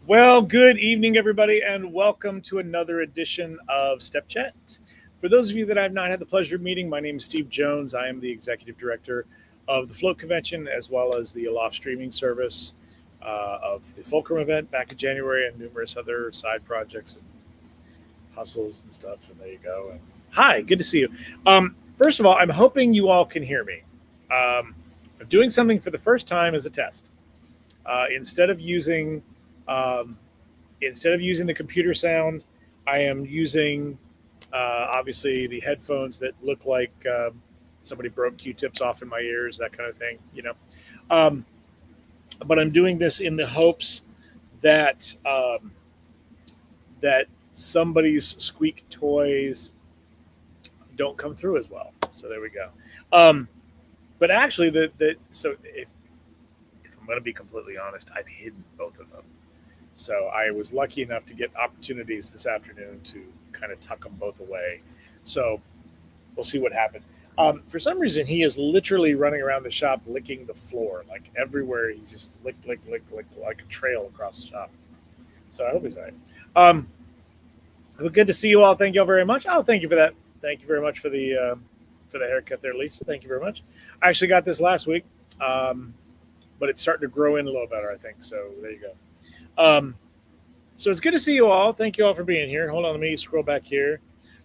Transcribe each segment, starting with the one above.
Well, good evening, everybody, and welcome to another edition of Step Chat. For those of you that I've not had the pleasure of meeting, my name is Steve Jones. I am the executive director of the Float Convention as well as the Aloft streaming service of the Fulcrum event back in January and numerous other side projects and hustles and stuff. And there you go. And hi, good to see you. First of all, I'm hoping you all can hear me. I'm doing something for the first time as a test. Uh, instead of using um, instead of using the computer sound, I am using obviously the headphones that look like somebody broke Q-tips off in my ears, that kind of thing. Um, but I'm doing this in the hopes that that somebody's squeak toys don't come through as well. So there we go. Um, but actually, if I'm going to be completely honest, I've hidden both of them. So I was lucky enough to get opportunities this afternoon to kind of tuck them both away. So we'll see what happens. For some reason, he is literally running around the shop licking the floor, like everywhere. He's just lick, lick, lick, lick, like a trail across the shop. So I hope he's all right. Um, but good to see you all. Thank you all very much. Oh, thank you for that. Thank you very much for the haircut there, Lisa. Thank you very much. I actually got this last week, um, but it's starting to grow in a little better, I think. So there you go. So it's good to see you all. Thank you all for being here. Hold on, let me scroll back here.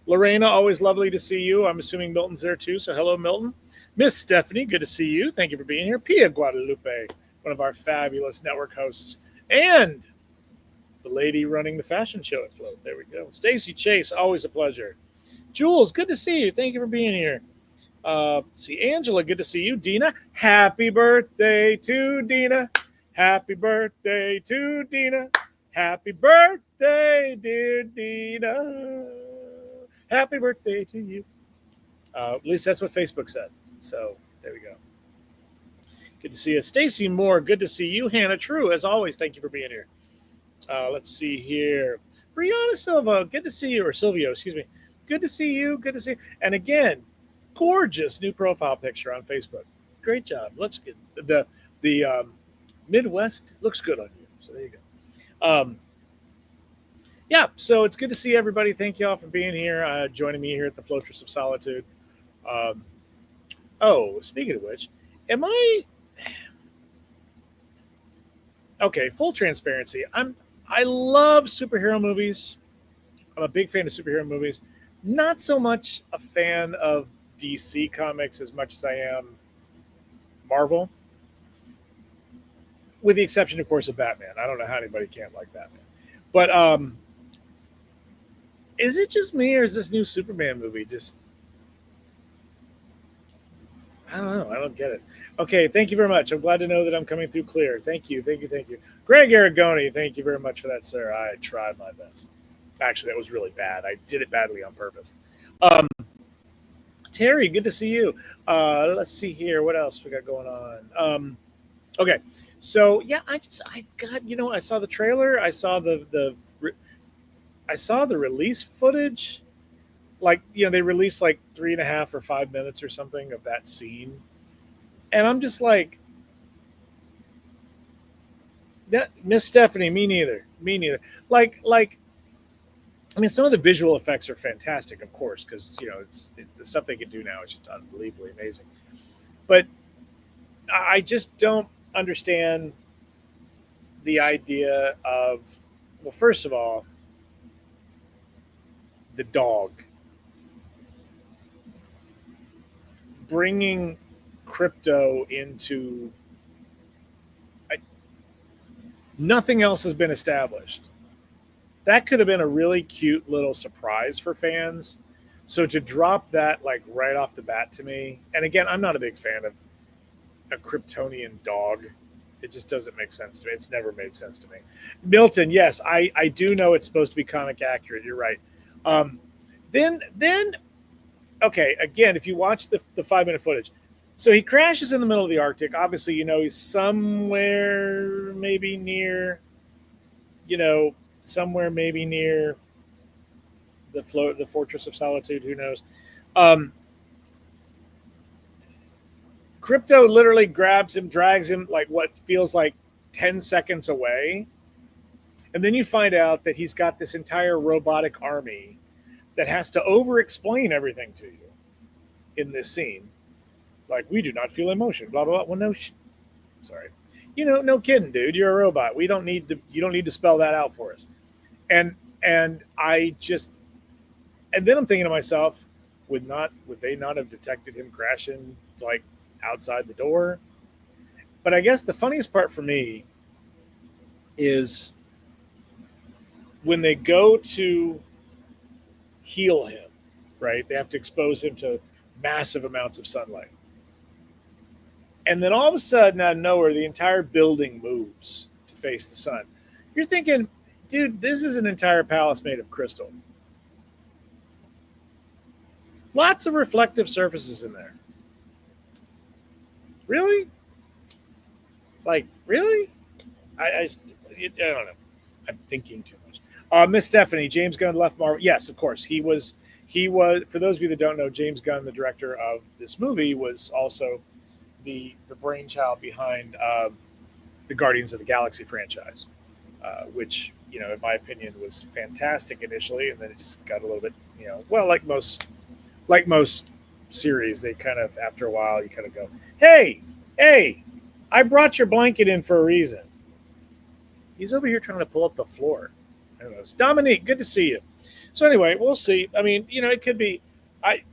Lorena, always lovely to see you. I'm assuming Milton's there too. So hello, Milton. Miss Stephanie, good to see you. Thank you for being here. Pia Guadalupe, one of our fabulous network hosts, and the lady running the fashion show at Float. There we go. Stacy Chase, always a pleasure. Jules, good to see you. Thank you for being here. See Angela, good to see you. Dina, happy birthday to Dina. Happy birthday to Dina. Happy birthday, dear Dina. Happy birthday to you. At least that's what Facebook said. So there we go. Good to see you. Stacy Moore, good to see you. Hannah True, as always, thank you for being here. Let's see here. Brianna Silva, good to see you. Or Silvio, excuse me. Good to see you. Good to see you. And again, gorgeous new profile picture on Facebook. Great job. Looks good. The Midwest looks good on you. So there you go. Yeah, so it's good to see everybody. Thank you all for being here, joining me here at the Floatress of Solitude. Um, oh, speaking of which, am I okay? Full transparency. I love superhero movies. I'm a big fan of superhero movies. Not so much a fan of DC comics as much as I am Marvel, with the exception, of course, of Batman. I don't know how anybody can't like Batman. But is it just me, or is this new Superman movie just? I don't know. I don't get it. Okay, thank you very much. I'm glad to know that I'm coming through clear. Thank you, thank you, thank you. Greg Aragoni, thank you very much for that, sir. I tried my best. Actually, that was really bad. I did it badly on purpose. Um, Terry, good to see you. Let's see here. What else we got going on? Okay, so yeah, I got I saw the trailer. I saw the release footage. Like they released like 3.5 or 5 minutes or something of that scene, and I'm just like, that Miss Stephanie, me neither, me neither. Like I mean, some of the visual effects are fantastic, of course, because the stuff they can do now is just unbelievably amazing. But I just don't understand the idea of, well, first of all, the dog bringing crypto into I, nothing else has been established. That could have been a really cute little surprise for fans. So to drop that like right off the bat to me, and again, I'm not a big fan of a Kryptonian dog. It just doesn't make sense to me. It's never made sense to me. Milton, yes, I do know it's supposed to be comic accurate. You're right. Um, then okay, again, if you watch the 5 minute footage, so he crashes in the middle of the Arctic. Obviously, he's somewhere maybe near, you know, somewhere maybe near the Fortress of Solitude. Who knows? Um, Crypto literally grabs him, drags him like what feels like 10 seconds away, And then you find out that he's got this entire robotic army that has to over explain everything to you in this scene. Like, we do not feel emotion, blah, blah, blah. Well, no, sorry. No kidding, dude. You're a robot. You don't need to spell that out for us. And, and I just, and then I'm thinking to myself, would they not have detected him crashing like outside the door? But I guess the funniest part for me is when they go to heal him, right? They have to expose him to massive amounts of sunlight. And then all of a sudden, out of nowhere, the entire building moves to face the sun. You're thinking, dude, this is an entire palace made of crystal. Lots of reflective surfaces in there. Really? Like, really? I don't know. I'm thinking too much. Miss Stephanie, James Gunn left Marvel. Yes, of course. He was. For those of you that don't know, James Gunn, the director of this movie, was also the brainchild behind the Guardians of the Galaxy franchise, which, in my opinion, was fantastic initially, and then it just got a little bit, well, like most series, they kind of, after a while, you kind of go, hey, I brought your blanket in for a reason. He's over here trying to pull up the floor. I don't know. Dominique, good to see you. So anyway, we'll see. I mean, it could be. I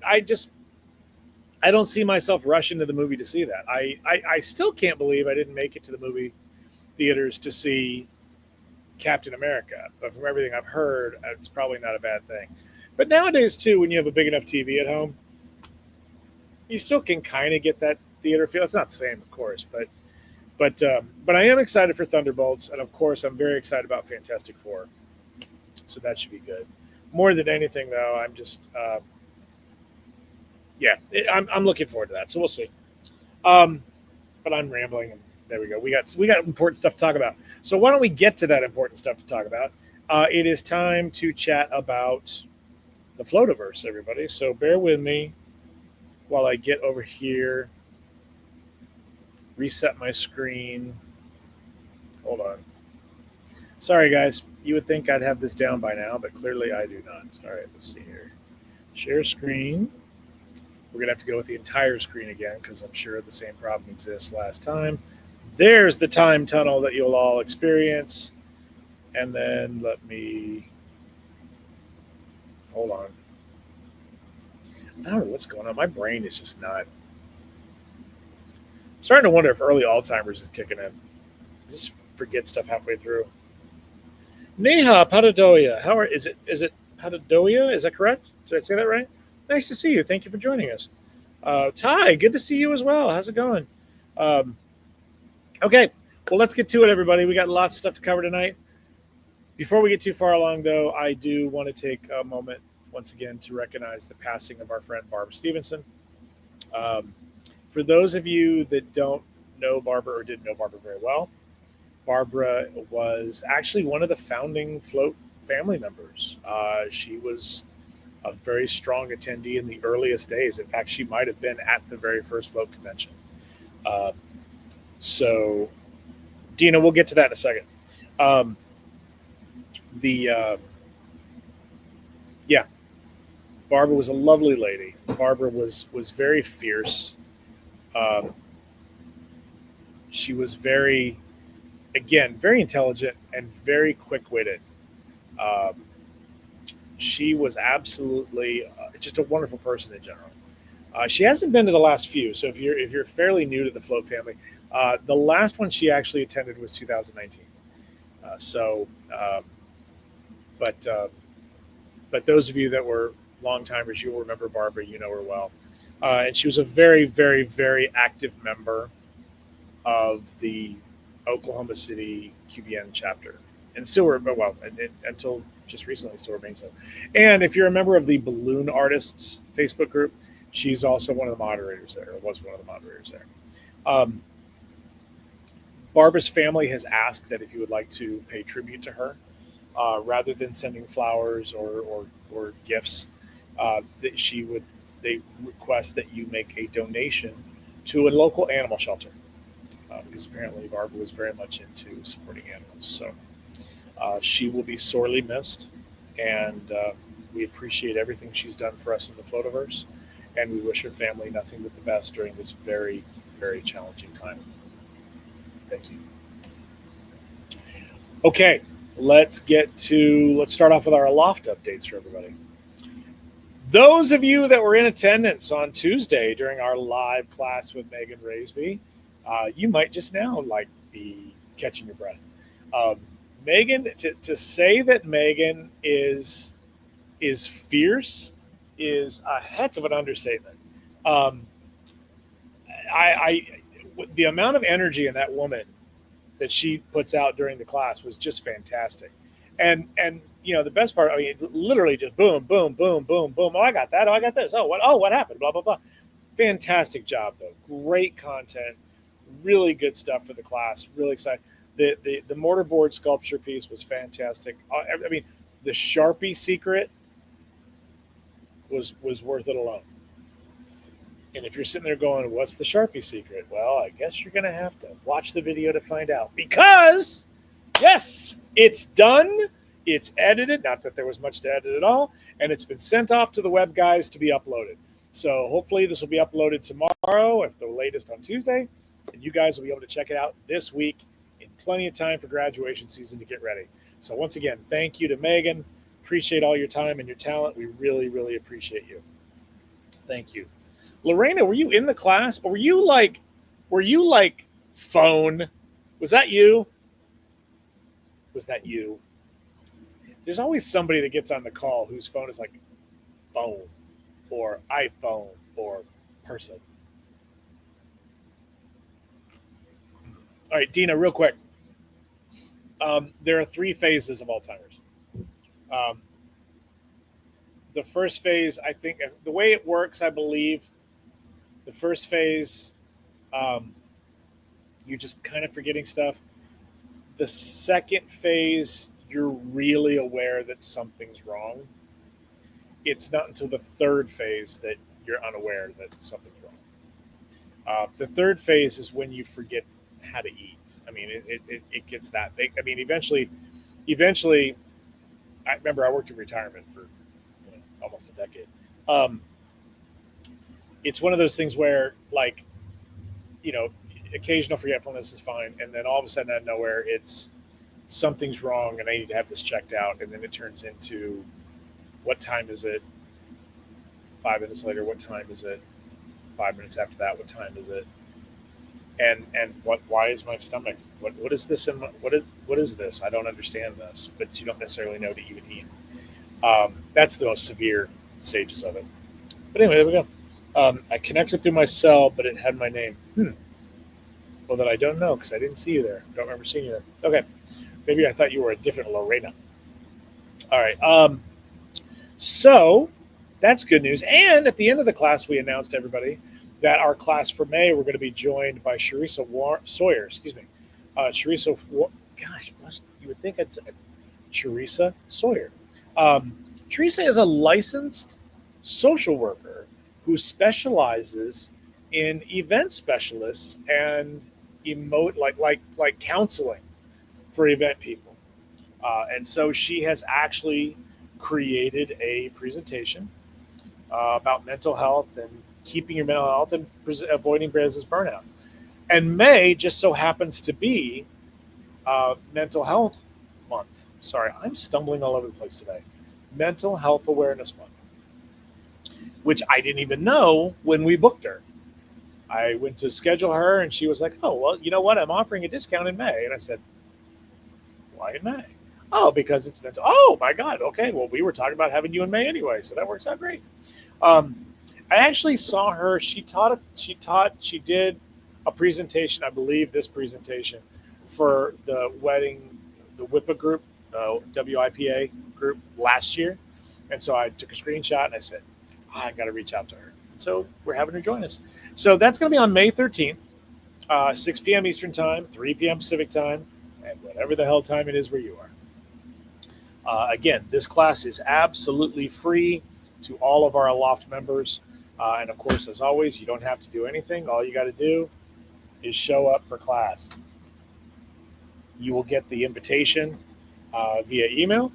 don't see myself rushing to the movie to see that. I still can't believe I didn't make it to the movie theaters to see Captain America. But from everything I've heard, it's probably not a bad thing. But nowadays, too, when you have a big enough TV at home, you still can kind of get that theater feel. It's not the same, of course, but I am excited for Thunderbolts, and of course, I'm very excited about Fantastic Four. So that should be good. More than anything, though, I'm just I'm looking forward to that. So we'll see. But I'm rambling, and there we go. We got important stuff to talk about. So why don't we get to that important stuff to talk about? It is time to chat about the Floativerse, everybody. So bear with me while I get over here, reset my screen. Hold on. Sorry, guys. You would think I'd have this down by now, but clearly I do not. All right, let's see here. Share screen. We're going to have to go with the entire screen again because I'm sure the same problem exists last time. There's the time tunnel that you'll all experience. And then let me... Hold on. I don't know what's going on. My brain is just not... I'm starting to wonder if early Alzheimer's is kicking in. I just forget stuff halfway through. Neha Patadoya. Is it Patadoya? Is that correct? Did I say that right? Nice to see you. Thank you for joining us. Ty, good to see you as well. How's it going? Okay, well, let's get to it, everybody. We got lots of stuff to cover tonight. Before we get too far along, though, I do want to take a moment once again to recognize the passing of our friend Barbara Stevenson. For those of you that don't know Barbara or didn't know Barbara very well, Barbara was actually one of the founding Float family members. She was a very strong attendee in the earliest days. In fact, she might have been at the very first Float convention. So, Dina, we'll get to that in a second. Barbara was a lovely lady. Barbara was very fierce. She was very intelligent and very quick-witted. She was absolutely just a wonderful person in general. She hasn't been to the last few, so if you're fairly new to the Float family, the last one she actually attended was 2019. But those of you that were long timers, you'll remember Barbara. You know her well, and she was a very, very, very active member of the Oklahoma City QBN chapter, and still until just recently still remains so. And if you're a member of the Balloon Artists Facebook group, she's also one of the moderators there, or was one of the moderators there. Barbara's family has asked that if you would like to pay tribute to her, rather than sending flowers or gifts, they request that you make a donation to a local animal shelter, because apparently Barbara was very much into supporting animals. So She will be sorely missed, and we appreciate everything she's done for us in the Floativerse, and we wish her family nothing but the best during this very, very challenging time. Thank you. Okay, let's start off with our Aloft updates for everybody. Those of you that were in attendance on Tuesday during our live class with Megan Raisby, you might just now be catching your breath. Megan, to say that Megan is fierce is a heck of an understatement. The amount of energy in that woman that she puts out during the class was just fantastic. And the best part, literally just boom, boom, boom, boom, boom. Oh, I got that. Oh, I got this. Oh, what happened? Blah, blah, blah. Fantastic job, though. Great content. Really good stuff for the class. Really excited. The mortarboard sculpture piece was fantastic. The Sharpie secret was worth it alone. And if you're sitting there going, what's the Sharpie secret? Well, I guess you're going to have to watch the video to find out. Because, yes, it's done. It's edited. Not that there was much to edit at all. And it's been sent off to the web guys to be uploaded. So hopefully this will be uploaded tomorrow, if the latest on Tuesday. And you guys will be able to check it out this week in plenty of time for graduation season to get ready. So once again, thank you to Megan. Appreciate all your time and your talent. We really, really appreciate you. Thank you. Lorena, were you in the class, or were you like phone? Was that you? Was that you? There's always somebody that gets on the call whose phone is like phone or iPhone or person. All right, Dina, real quick. There are 3 phases of Alzheimer's. The first phase, I think, the way it works, I believe, the first phase, you're just kind of forgetting stuff. The second phase, you're really aware that something's wrong. It's not until the third phase that you're unaware that something's wrong. The third phase is when you forget how to eat. It gets that big. Eventually, I remember I worked in retirement for almost a decade. It's one of those things where, occasional forgetfulness is fine, and then all of a sudden, out of nowhere, it's something's wrong, and I need to have this checked out, and then it turns into, what time is it? 5 minutes later, what time is it? 5 minutes after that, what time is it? And why is my stomach? What is this? What is this? I don't understand this, but you don't necessarily know to even eat. That's the most severe stages of it. But anyway, there we go. I connected through my cell, but it had my name. Well, then I don't know because I didn't see you there. Don't remember seeing you there. Okay. Maybe I thought you were a different Lorena. All right. So that's good news. And at the end of the class, we announced to everybody that our class for May, we're going to be joined by Charissa Sawyer. Excuse me. Charissa, gosh, you would think it's Charissa Sawyer. Charissa is a licensed social worker who specializes in event specialists and like counseling for event people. And so she has actually created a presentation about mental health and keeping your mental health and avoiding business burnout. And May just so happens to be Mental Health Month. Sorry, I'm stumbling all over the place today. Mental Health Awareness Month, which I didn't even know when we booked her. I went to schedule her, and she was like, oh, well, you know what? I'm offering a discount in May. And I said, why in May? Oh, because it's mental. Oh, my God. Okay, well, we were talking about having you in May anyway, so that works out great. I actually saw her. She did a presentation, I believe this presentation, for the WIPA group, WIPA group last year. And so I took a screenshot and I said, I got to reach out to her. So we're having her join us. So that's going to be on May 13th, 6 p.m. Eastern time, 3 p.m. Pacific time, and whatever the hell time it is where you are. Again, this class is absolutely free to all of our Aloft members. And of course, as always, you don't have to do anything. All you got to do is show up for class. You will get the invitation via email,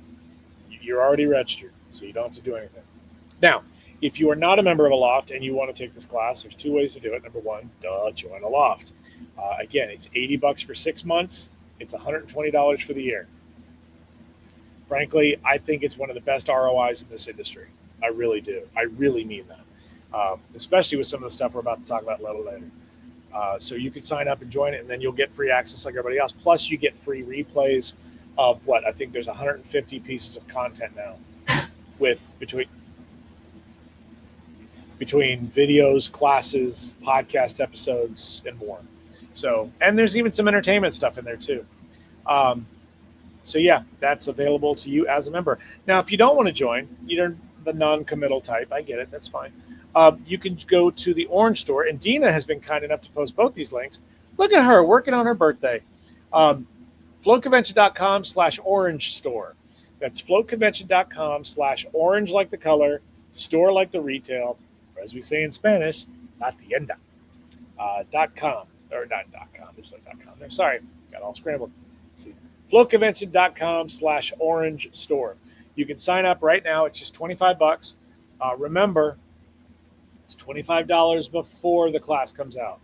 you're already registered, so you don't have to do anything. Now, if you are not a member of a loft and you want to take this class, there's two ways to do it. Number one, join a loft. Again, it's $80 for 6 months. It's $120 for the year. Frankly, I think it's one of the best ROIs in this industry. I really do. I really mean that, especially with some of the stuff we're about to talk about a little later. So you can sign up and join it, and then you'll get free access like everybody else. Plus, you get free replays of what I think there's 150 pieces of content now, with between videos, classes, podcast episodes, and more. So, and there's even some entertainment stuff in there too. So yeah, that's available to you as a member. Now, if you don't want to join, you're the non-committal type. I get it. That's fine. You can go to the Orange Store, and Dina has been kind enough to post both these links. Look at her working on her birthday. FloatConvention.com/orange store. That's FloatConvention.com/orange like the color, store like the retail, or as we say in Spanish, la tienda. .com, or not .com, there's no .com there. Sorry, got all scrambled. Let's see. FloatConvention.com/orange store. You can sign up right now. It's just $25. Remember, it's $25 before the class comes out.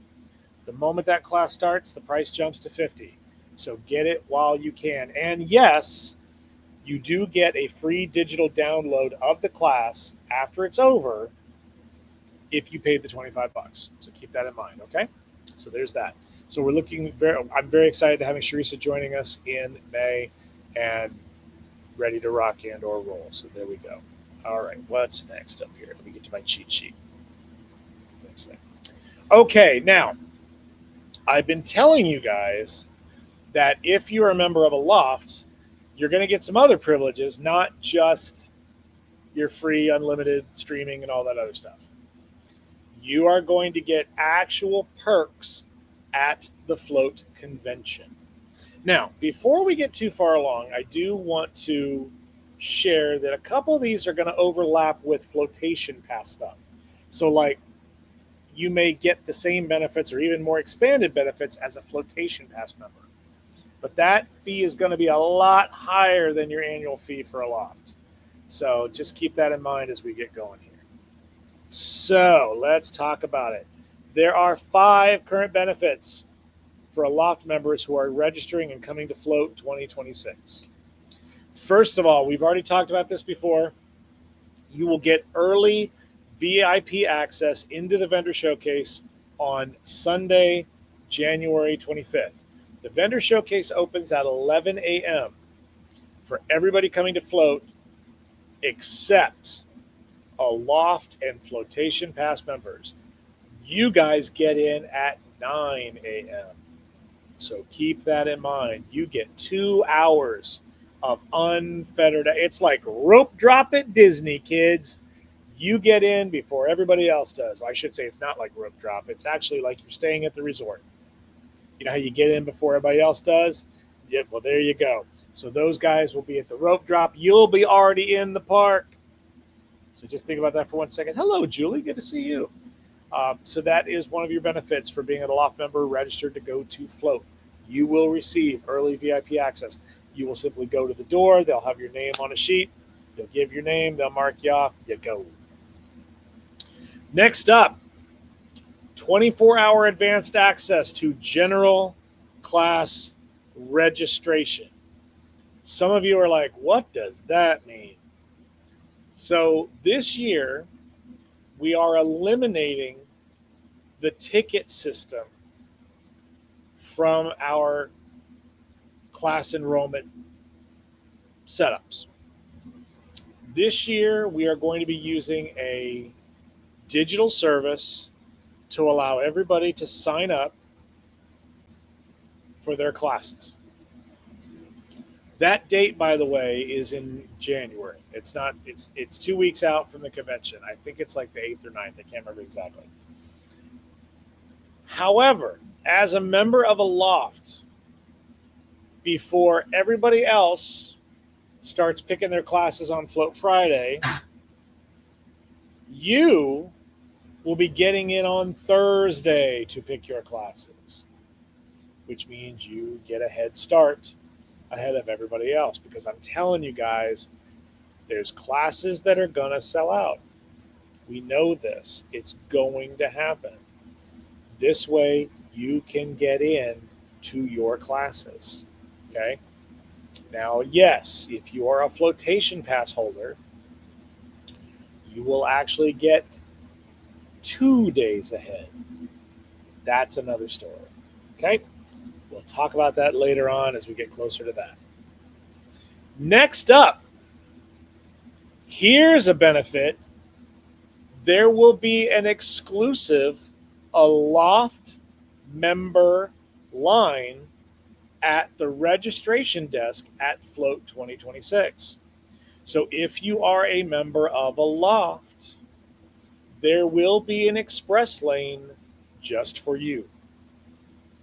The moment that class starts, the price jumps to $50. So get it while you can. And yes, you do get a free digital download of the class after it's over if you paid the $25. So keep that in mind, okay? So there's that. So I'm very excited to having Sharisa joining us in May and ready to rock and or roll. So there we go. All right, what's next up here? Let me get to my cheat sheet. Next thing. Okay, now, I've been telling you guys that if you're a member of a loft, you're going to get some other privileges, not just your free unlimited streaming and all that other stuff. You are going to get actual perks at the Float convention. Now, before we get too far along, I do want to share that a couple of these are going to overlap with flotation pass stuff. So like you may get the same benefits or even more expanded benefits as a flotation pass member. But that fee is going to be a lot higher than your annual fee for a loft. So just keep that in mind as we get going here. So let's talk about it. There are 5 current benefits for a loft members who are registering and coming to Float 2026. First of all, we've already talked about this before. You will get early VIP access into the vendor showcase on Sunday, January 25th. The vendor showcase opens at 11 a.m. for everybody coming to Float except a loft and flotation pass members. You guys get in at 9 a.m. So keep that in mind. You get 2 hours of unfettered. It's like rope drop at Disney, kids. You get in before everybody else does. Well, I should say it's not like rope drop. It's actually like you're staying at the resort. You know how you get in before everybody else does? Yeah, well, there you go. So those guys will be at the rope drop. You'll be already in the park. So just think about that for 1 second. Hello, Julie. Good to see you. So that is one of your benefits for being a loft member registered to go to Float. You will receive early VIP access. You will simply go to the door. They'll have your name on a sheet. You'll give your name. They'll mark you off. You go. Next up, 24-hour advanced access to general class registration. Some of you are like, what does that mean? So this year, we are eliminating the ticket system from our class enrollment setups. This year, we are going to be using a digital service to allow everybody to sign up for their classes. That date, by the way, is in January. It's 2 weeks out from the convention. I think it's like the 8th or 9th. I can't remember exactly. However, as a member of a loft, before everybody else starts picking their classes on Float Friday, you will be getting in on Thursday to pick your classes, which means you get a head start ahead of everybody else, because I'm telling you guys, there's classes that are going to sell out. We know this. It's going to happen. This way, you can get in to your classes. Okay. Now, yes, if you are a flotation pass holder, you will actually get 2 days ahead. That's another story. Okay. We'll talk about that later on as we get closer to that. Next up, here's a benefit. There will be an exclusive Aloft member line at the registration desk at Float 2026. So if you are a member of Aloft, there will be an express lane just for you.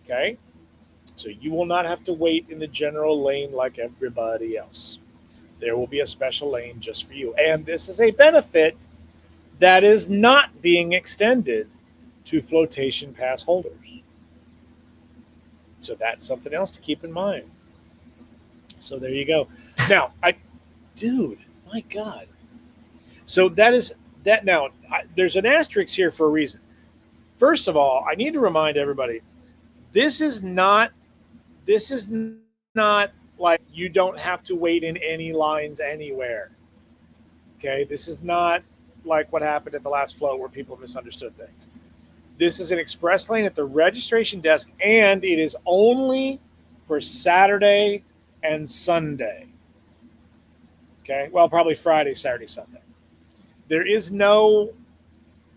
Okay? So you will not have to wait in the general lane like everybody else. There will be a special lane just for you. And this is a benefit that is not being extended to flotation pass holders. So that's something else to keep in mind. So there you go. Now, dude, my God. So that is that. Now, there's an asterisk here for a reason. First of all, I need to remind everybody, this is not like you don't have to wait in any lines anywhere. Okay, this is not like what happened at the last float where people misunderstood things. This is an express lane at the registration desk, and it is only for Saturday and Sunday. Okay, well, probably Friday, Saturday, Sunday. There is no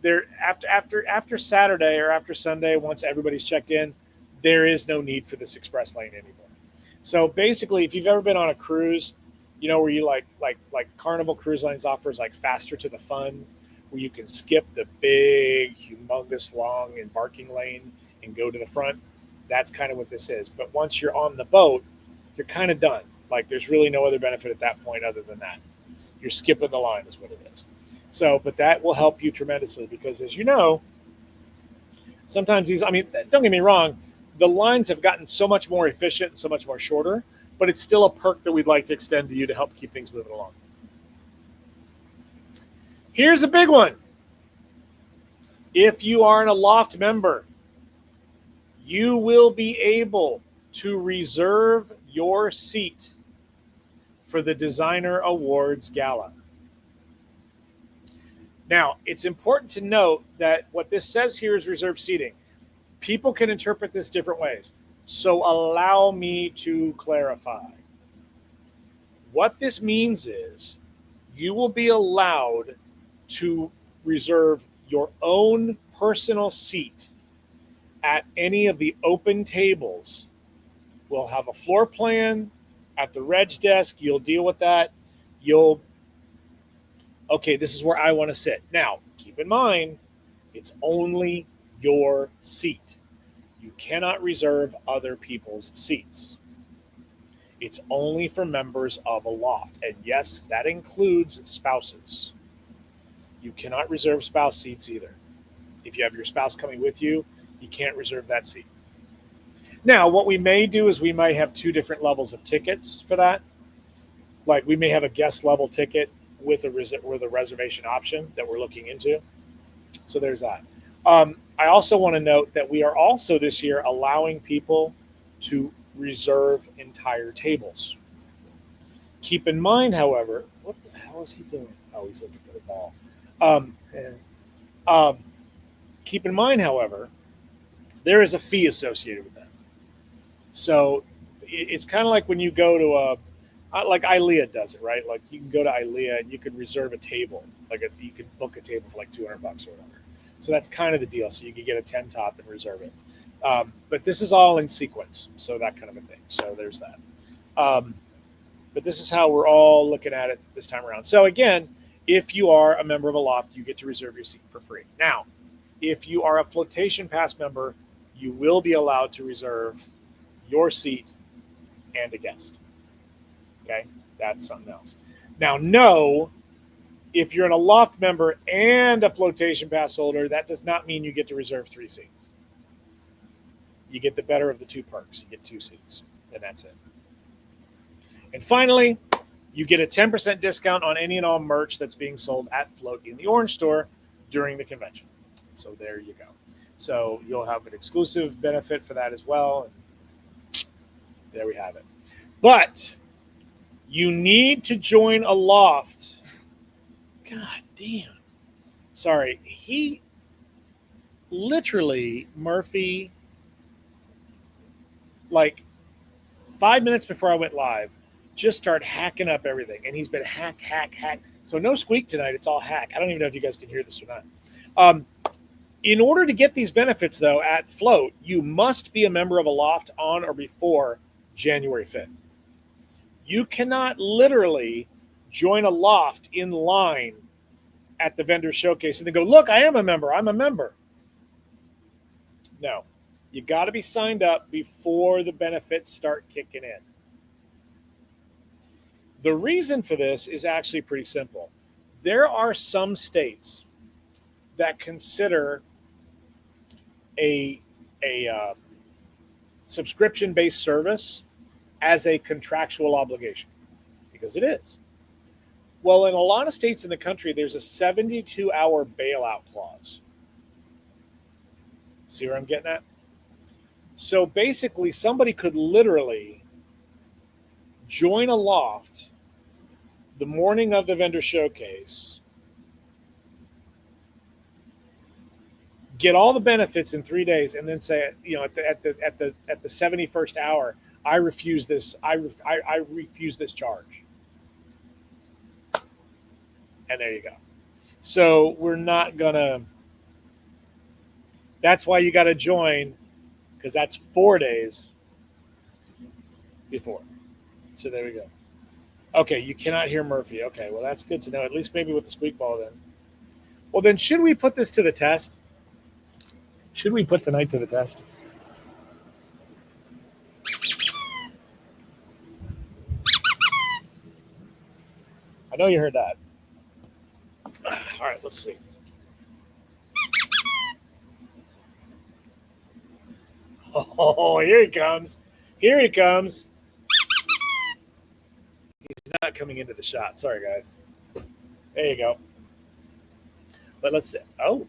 there after Saturday or after Sunday. Once everybody's checked in, there is no need for this express lane anymore. So basically, if you've ever been on a cruise, you know where you like Carnival Cruise Lines offers like Faster to the Fun, where you can skip the big, humongous, long embarking lane and go to the front. That's kind of what this is. But once you're on the boat, you're kind of done. Like there's really no other benefit at that point other than that. You're skipping the line is what it is. So, but that will help you tremendously because, as you know, sometimes these, I mean, don't get me wrong, the lines have gotten so much more efficient and so much more shorter, but it's still a perk that we'd like to extend to you to help keep things moving along. Here's a big one. If you are an Aloft member, you will be able to reserve your seat for the Designer Awards Gala. Now, it's important to note that what this says here is reserved seating. People can interpret this different ways. So allow me to clarify. What this means is you will be allowed to reserve your own personal seat at any of the open tables. We'll have a floor plan at the reg desk. You'll deal with that. Okay, this is where I want to sit. Now, keep in mind, it's only your seat. You cannot reserve other people's seats. It's only for members of Aloft. And yes, that includes spouses. You cannot reserve spouse seats either. If you have your spouse coming with you, you can't reserve that seat. Now, what we may do is we might have two different levels of tickets for that. Like we may have a guest level ticket with a reservation option that we're looking into. So there's that. I also want to note that we are also this year allowing people to reserve entire tables. Keep in mind, however, what the hell is he doing? Oh, he's looking for the ball. Keep in mind, however, there is a fee associated with that. So it's kind of like when you go to like ILEA does it, right? Like you can go to ILEA and you can reserve a table. You can book a table for like $200 or whatever. So that's kind of the deal. So you can get a 10 top and reserve it. But this is all in sequence. So that kind of a thing. So there's that. But this is how we're all looking at it this time around. So again, if you are a member of Aloft, you get to reserve your seat for free. Now, if you are a Flotation Pass member, you will be allowed to reserve your seat and a guest. Okay, that's something else. Now, no, if you're an Aloft member and a Flotation Pass holder, that does not mean you get to reserve 3 seats. You get the better of the 2 perks. You get 2 seats, and that's it. And finally, you get a 10% discount on any and all merch that's being sold at Float in the Orange Store during the convention. So there you go. So you'll have an exclusive benefit for that as well. And there we have it. But you need to join a loft. God damn. Sorry. He literally, Murphy, like 5 minutes before I went live, just started hacking up everything. And he's been hack. So no squeak tonight. It's all hack. I don't even know if you guys can hear this or not. In order to get these benefits, though, at Float, you must be a member of a loft on or before January 5th. You cannot literally join a loft in line at the vendor showcase and then go, look, I am a member. I'm a member. No, you got to be signed up before the benefits start kicking in. The reason for this is actually pretty simple. There are some states that consider a subscription-based service as a contractual obligation, because it is. Well, in a lot of states in the country, there's a 72-hour bailout clause. See where I'm getting at? So basically, somebody could literally join a loft the morning of the vendor showcase, get all the benefits in 3 days, and then say, at the 71st hour, I refuse this. I refuse this charge. And there you go. So we're not gonna. That's why you got to join, because that's 4 days before. So there we go. Okay, you cannot hear Murphy. Okay, well that's good to know. At least maybe with the squeak ball then. Well then, should we put this to the test? Should we put tonight to the test? I know you heard that. All right, let's see. Oh, here he comes. Here he comes. He's not coming into the shot. Sorry, guys. There you go. But let's see. Oh.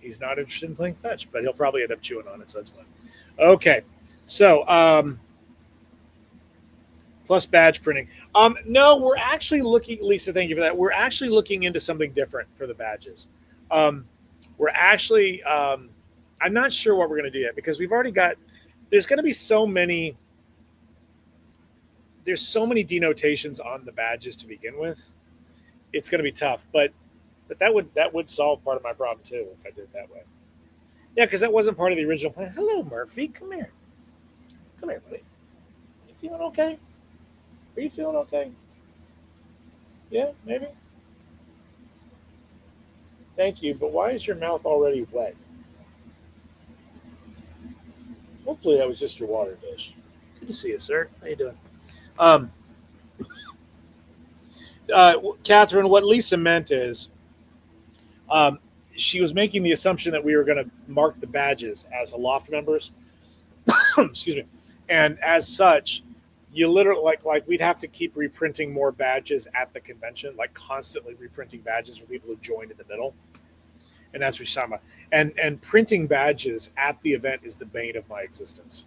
He's not interested in playing fetch, but he'll probably end up chewing on it, so that's fine. Okay. So, plus badge printing. No, we're actually looking, Lisa, thank you for that. We're actually looking into something different for the badges. We're actually, I'm not sure what we're going to do yet, because we've already got, there's going to be so many denotations on the badges to begin with. It's going to be tough, but that would solve part of my problem too if I did it that way. Yeah, because that wasn't part of the original plan. Hello, Murphy. Come here, buddy. You feeling okay? Are you feeling okay? Yeah, maybe. Thank you, but why is your mouth already wet? Hopefully that was just your water dish. Good to see you, sir. How you doing? Catherine, what Lisa meant is she was making the assumption that we were going to mark the badges as loft members. Excuse me. And as such, you literally like we'd have to keep reprinting more badges at the convention, like constantly reprinting badges for people who joined in the middle. And that's what she's talking about. And printing badges at the event is the bane of my existence.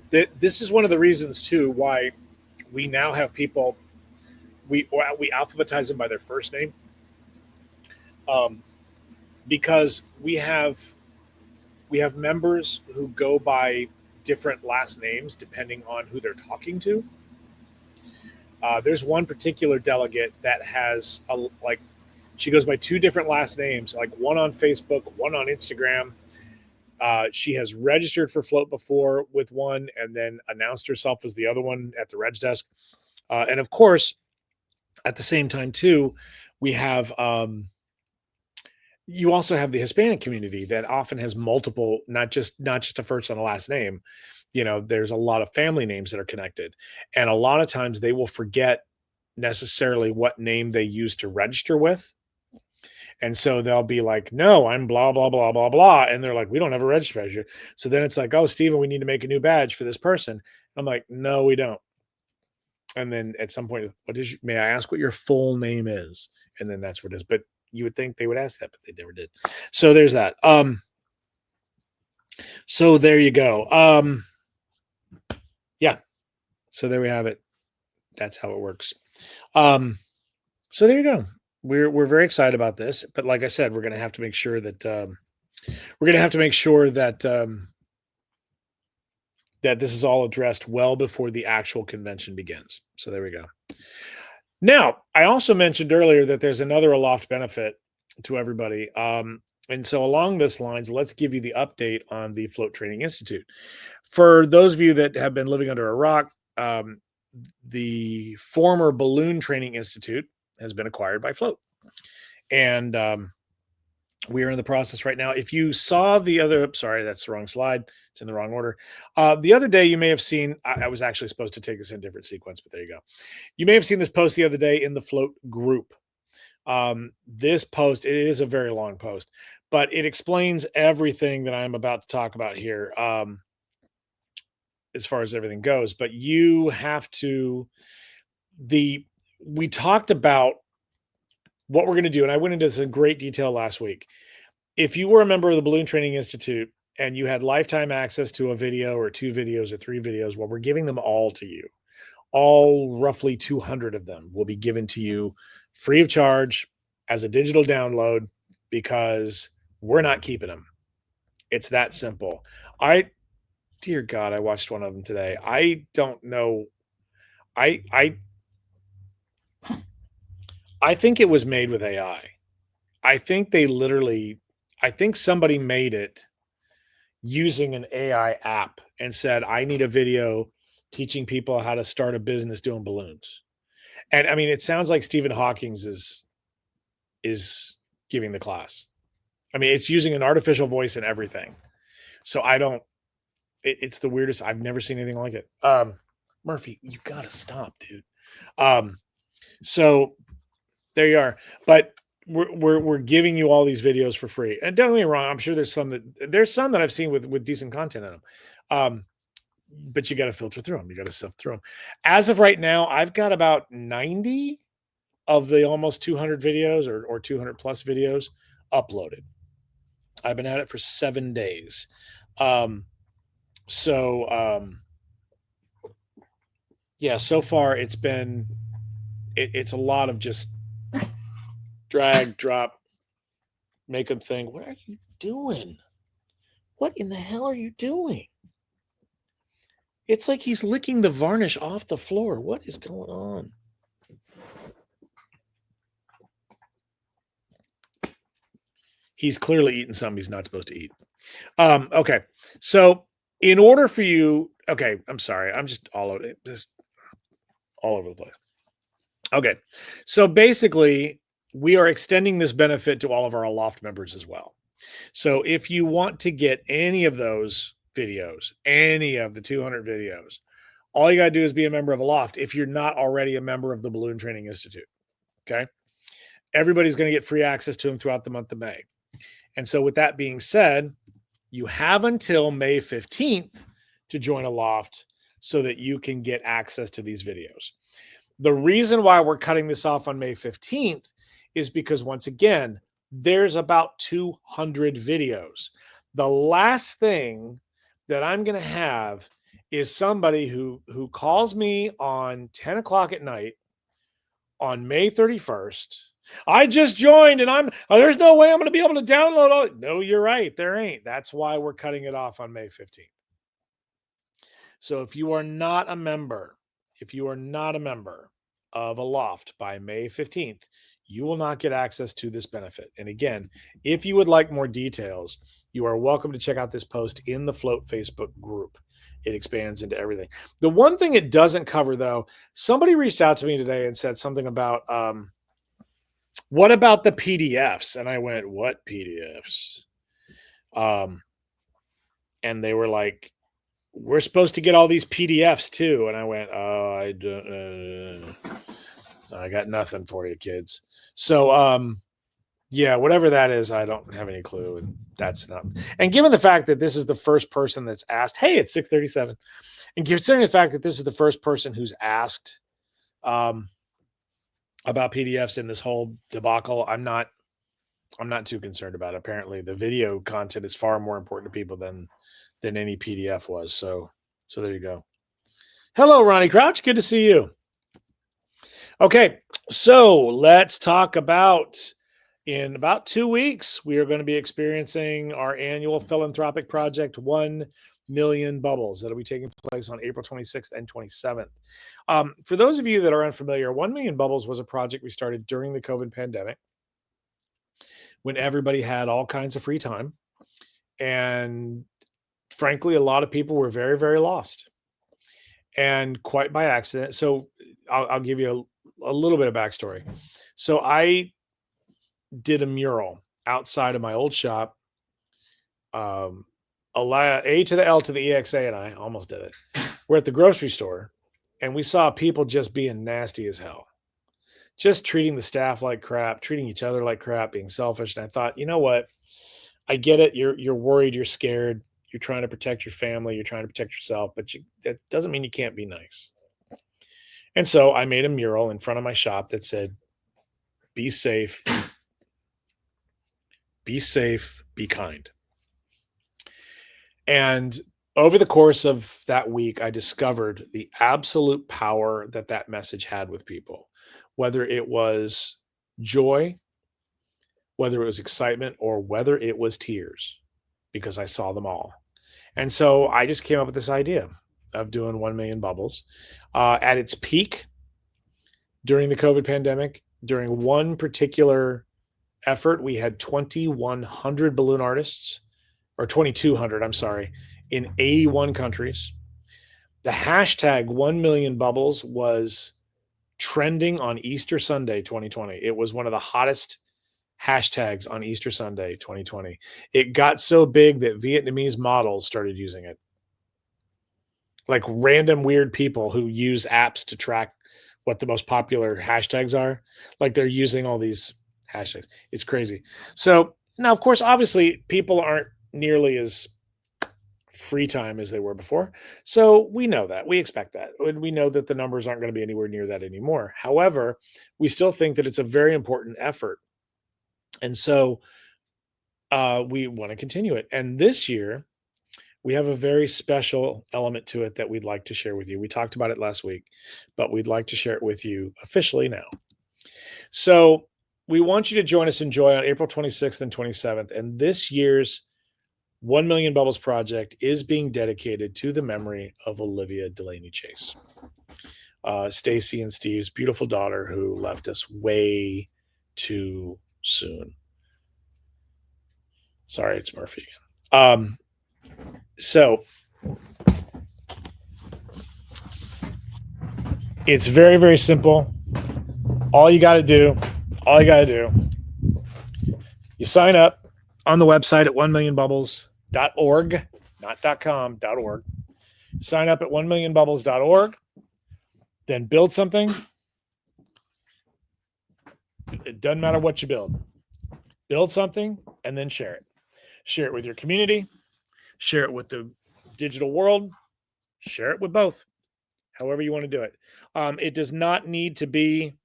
This is one of the reasons too why we now have people, we alphabetize them by their first name, because we have members who go by different last names depending on who they're talking to. There's one particular delegate that has she goes by two different last names, like one on Facebook, one on Instagram. She has registered for Float before with one and then announced herself as the other one at the reg desk. And of course, at the same time too, we have you also have the Hispanic community that often has multiple, not just a first and a last name. There's a lot of family names that are connected, and a lot of times they will forget necessarily what name they used to register with. And so they'll be like, no, I'm blah, blah, blah, blah, blah. And they're like, we don't have a register badge. So then it's like, oh, Steven, we need to make a new badge for this person. I'm like, no, we don't. And then at some point, may I ask what your full name is? And then that's what it is. But you would think they would ask that, but they never did. So there's that. So there you go. Yeah. So there we have it. That's how it works. So there you go. We're very excited about this, but like I said, we're going to have to make sure that that this is all addressed well before the actual convention begins. So there we go. Now, I also mentioned earlier that there's another Aloft benefit to everybody. And so along this lines, let's give you the update on the Float Training Institute. For those of you that have been living under a rock, the former Balloon Training Institute has been acquired by Float. And we are in the process right now. If you saw the other, sorry, that's the wrong slide. It's in the wrong order. The other day, you may have seen, I was actually supposed to take this in a different sequence, but there you go. You may have seen this post the other day in the Float group. This post, it is a very long post, but it explains everything that I'm about to talk about here as far as everything goes. But you have to, we talked about what we're going to do, and I went into this in great detail last week. If you were a member of the Balloon Training Institute and you had lifetime access to a video or 2 videos or 3 videos, well, we're giving them all to you. All roughly 200 of them will be given to you free of charge as a digital download because we're not keeping them. It's that simple. Dear God, I watched one of them today. I don't know. I think it was made with AI. I think somebody made it using an AI app and said, I need a video teaching people how to start a business doing balloons. And I mean, it sounds like Stephen Hawking's is giving the class. I mean, it's using an artificial voice and everything. So it's the weirdest. I've never seen anything like it. Murphy, you got to stop, dude. So there you are. But we're giving you all these videos for free. And don't get me wrong, I'm sure there's some that I've seen with decent content in them. But you got to filter through them. You got to sift through them. As of right now, I've got about 90 of the almost 200 videos or 200 plus videos uploaded. I've been at it for 7 days. Yeah, so far it's been, it's a lot of just drag, drop, make them think, what are you doing? What in the hell are you doing? It's like he's licking the varnish off the floor. What is going on? He's clearly eating something he's not supposed to eat. Okay. So in order for you, okay, I'm sorry. I'm just all over the place. Okay. So basically, we are extending this benefit to all of our Aloft members as well. So if you want to get any of those videos, any of the 200 videos, all you got to do is be a member of Aloft if you're not already a member of the Balloon Training Institute. Okay. Everybody's going to get free access to them throughout the month of May. And so with that being said, you have until May 15th to join Aloft so that you can get access to these videos. The reason why we're cutting this off on May 15th is because, once again, there's about 200 videos. The last thing that I'm going to have is somebody who calls me on 10 o'clock at night on May 31st. I just joined and there's no way I'm going to be able to download all. No, you're right. There ain't. That's why we're cutting it off on May 15th. So if you are not a member of Aloft by May 15th, you will not get access to this benefit. And again, if you would like more details, you are welcome to check out this post in the Float Facebook group. It expands into everything. The one thing it doesn't cover, though, somebody reached out to me today and said something about, what about the PDFs? And I went, what PDFs? And they were like, we're supposed to get all these PDFs too. And I went, oh, I don't, I got nothing for you, kids. So, Yeah, whatever that is, I don't have any clue. And that's not. And given the fact that this is the first person that's asked, hey, it's 6:37, and considering the fact that this is the first person who's asked um, about PDFs in this whole debacle, I'm not too concerned about it. Apparently, the video content is far more important to people than any PDF was. So there you go. Hello, Ronnie Crouch. Good to see you. Okay, so let's talk about in about 2 weeks, we are going to be experiencing our annual philanthropic project, 1 Million Bubbles. That'll be taking place on April 26th and 27th. For those of you that are unfamiliar, 1 Million Bubbles was a project we started during the COVID pandemic when everybody had all kinds of free time. And frankly, a lot of people were very, very lost and quite by accident. So I'll give you a little bit of backstory. So I did a mural outside of my old shop. Um, A to the L to the EXA, and I almost did it. We're at the grocery store, and we saw people just being nasty as hell, just treating the staff like crap, treating each other like crap, being selfish. And I thought, you know what? I get it. You're worried, you're scared, you're trying to protect your family, you're trying to protect yourself, but that doesn't mean you can't be nice. And so I made a mural in front of my shop that said, "Be safe, be safe, be kind." And over the course of that week, I discovered the absolute power that that message had with people, whether it was joy, whether it was excitement, or whether it was tears, because I saw them all. And so I just came up with this idea of doing 1 million bubbles. At its peak during the COVID pandemic, during one particular effort, we had 2,100 balloon artists, or 2,200, I'm sorry, in 81 countries. The hashtag 1 million bubbles was trending on Easter Sunday 2020. It was one of the hottest hashtags on Easter Sunday 2020. It got so big that Vietnamese models started using it. Like random weird people who use apps to track what the most popular hashtags are. Like they're using all these hashtags. It's crazy. So now, of course, obviously, people aren't nearly as free time as they were before. So we know that. We expect that. And we know that the numbers aren't going to be anywhere near that anymore. However, we still think that it's a very important effort. And so we want to continue it. And this year, we have a very special element to it that we'd like to share with you. We talked about it last week, but we'd like to share it with you officially now. So we want you to join us in Joy on April 26th and 27th. And this year's 1 Million Bubbles project is being dedicated to the memory of Olivia Delaney Chase, Stacy and Steve's beautiful daughter who left us way too soon. Sorry, it's Murphy. So it's very, very simple. All you got to do, you sign up on the website at 1millionbubbles.org, not .com, .org. Sign up at 1millionbubbles.org, then build something. It doesn't matter what you build. Build something and then share it. Share it with your community. Share it with the digital world. Share it with both, however you want to do it. It does not need to be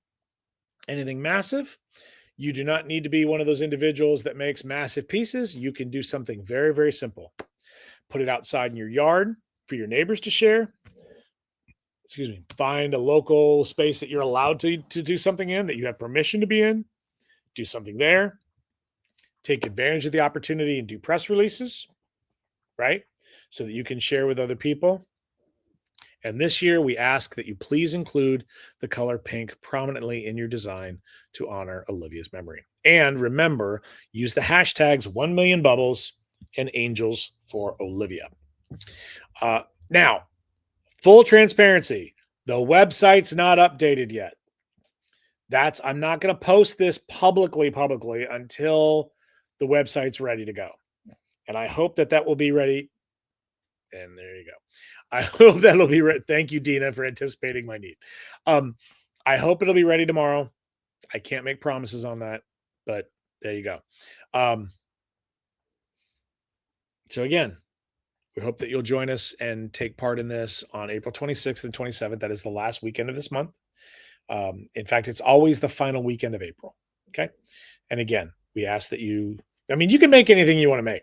anything massive. You do not need to be one of those individuals that makes massive pieces. You can do something very, very simple. Put it outside in your yard for your neighbors to share. Excuse me. Find a local space that you're allowed to do something in, that you have permission to be in. Do something there. Take advantage of the opportunity and do press releases, right? So that you can share with other people. And this year, we ask that you please include the color pink prominently in your design to honor Olivia's memory. And remember, use the hashtags 1 million bubbles and angels for Olivia. Now, full transparency, the website's not updated yet. I'm not going to post this publicly until the website's ready to go. And I hope that will be ready. And there you go. I hope that'll be ready. Thank you, Dina, for anticipating my need. I hope it'll be ready tomorrow. I can't make promises on that, but there you go. Um, so again, we hope that you'll join us and take part in this on April 26th and 27th. That is the last weekend of this month. In fact, it's always the final weekend of April. Okay. And again, we ask that you can make anything you want to make.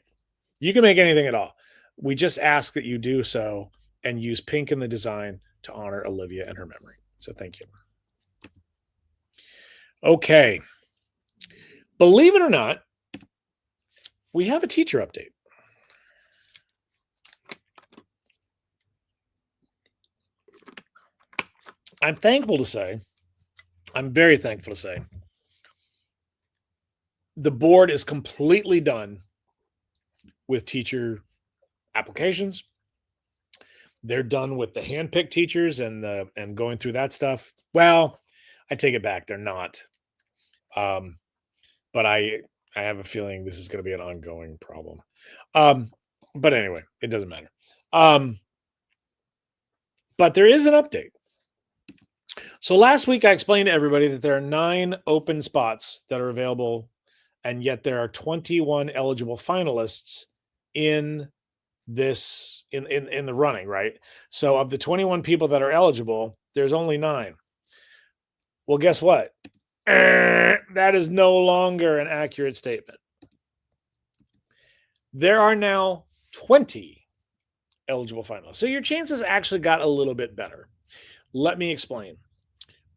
You can make anything at all. We just ask that you do so and use pink in the design to honor Olivia and her memory. So thank you. Okay. Believe it or not, we have a teacher update. I'm very thankful to say, the board is completely done with teacher applications. They're done with the handpicked teachers and going through that stuff. Well, I take it back. They're not. But I have a feeling this is going to be an ongoing problem. But anyway, it doesn't matter. But there is an update. So last week I explained to everybody that there are 9 open spots that are available, and yet there are 21 eligible finalists in this in the running, right? So of the 21 people that are eligible, there's only 9. Well, guess what? That is no longer an accurate statement. There are now 20 eligible finalists. So your chances actually got a little bit better. Let me explain.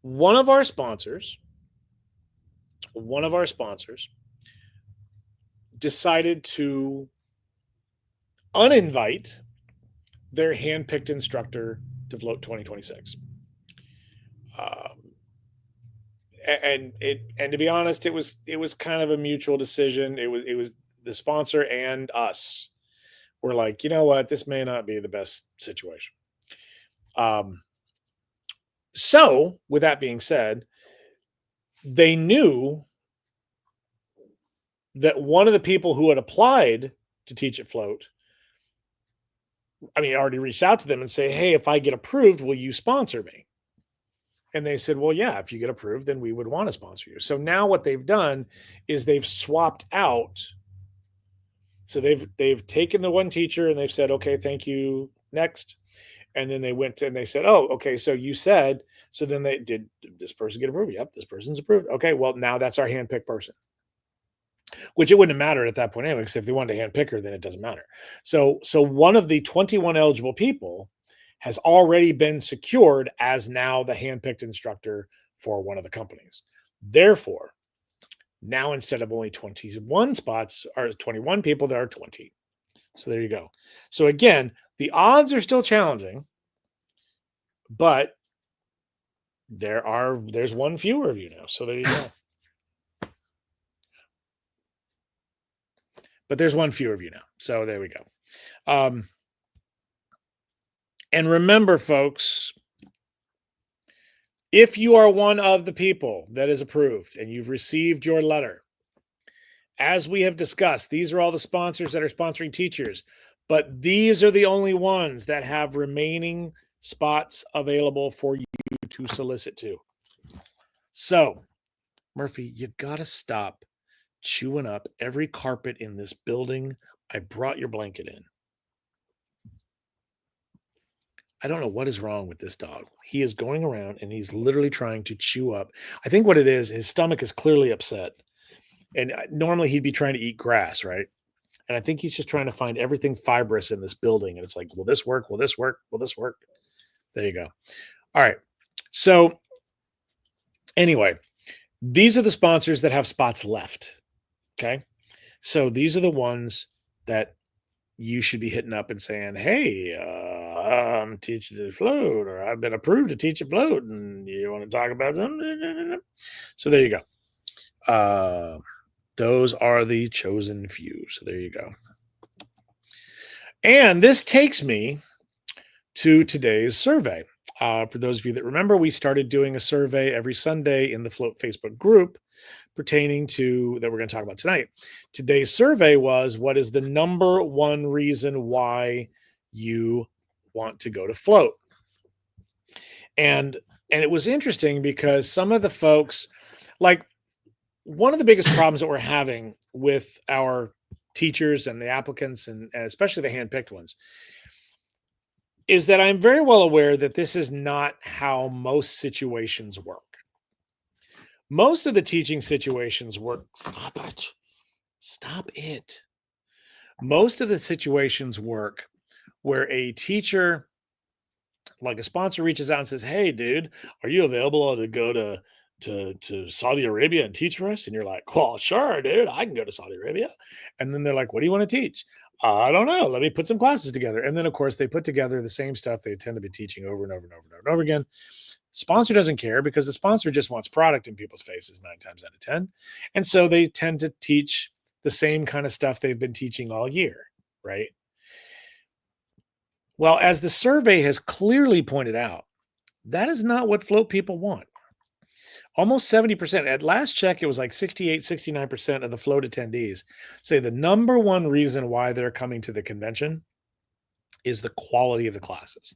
One of our sponsors decided to uninvite their handpicked instructor to Float 2026. And to be honest, it was kind of a mutual decision. It was the sponsor and us were like, you know what, this may not be the best situation. So with that being said, they knew that one of the people who had applied to teach at Float, already reached out to them and say, hey, if I get approved, will you sponsor me? And they said, well, yeah, if you get approved, then we would want to sponsor you. So now what they've done is they've swapped out. So they've taken the one teacher and they've said, okay, thank you, next. And then they went and they said, oh, okay, so you said, so then did this person get approved? Yep, this person's approved. Okay, well, now that's our handpicked person. Which it wouldn't have mattered at that point anyway, because if they wanted to handpick her, then it doesn't matter. So one of the 21 eligible people has already been secured as now the handpicked instructor for one of the companies. Therefore, now instead of only 21 spots or 21 people, there are 20. So there you go. So again, the odds are still challenging, but there's one fewer of you now. So there you go. But there's one fewer of you now. So there we go. And remember, folks, if you are one of the people that is approved and you've received your letter, as we have discussed, these are all the sponsors that are sponsoring teachers, but these are the only ones that have remaining spots available for you to solicit to. So, Murphy, you got to stop chewing up every carpet in this building. I brought your blanket in. I don't know what is wrong with this dog. He is going around and he's literally trying to chew up. I think what it is, his stomach is clearly upset. And normally he'd be trying to eat grass, right? And I think he's just trying to find everything fibrous in this building. And it's like, will this work? Will this work? Will this work? There you go. All right. So anyway, these are the sponsors that have spots left. Okay. So these are the ones that you should be hitting up and saying, hey, I'm teaching at Float, or I've been approved to teach at Float, and you want to talk about something? So there you go. Those are the chosen few. So there you go. And this takes me to today's survey. For those of you that remember, we started doing a survey every Sunday in the Float Facebook group pertaining to that we're going to talk about tonight. Today's survey was, what is the number one reason why you want to go to Float? And it was interesting because some of the folks, like, one of the biggest problems that we're having with our teachers and the applicants, and especially the handpicked ones, is that I'm very well aware that this is not how most situations work. Most of the teaching situations work. Stop it. Stop it. Most of the situations work where a teacher, like a sponsor, reaches out and says, "Hey, dude, are you available to go to Saudi Arabia and teach for us?" And you're like, "Well, sure, dude, I can go to Saudi Arabia." And then they're like, "What do you want to teach?" "I don't know. Let me put some classes together." And then, of course, they put together the same stuff they tend to be teaching over and over and over and over and over again. Sponsor doesn't care because the sponsor just wants product in people's faces 9 times out of 10. And so they tend to teach the same kind of stuff they've been teaching all year, right? Well, as the survey has clearly pointed out, that is not what float people want. Almost 70%. At last check, it was like 68, 69% of the float attendees say the number one reason why they're coming to the convention is the quality of the classes.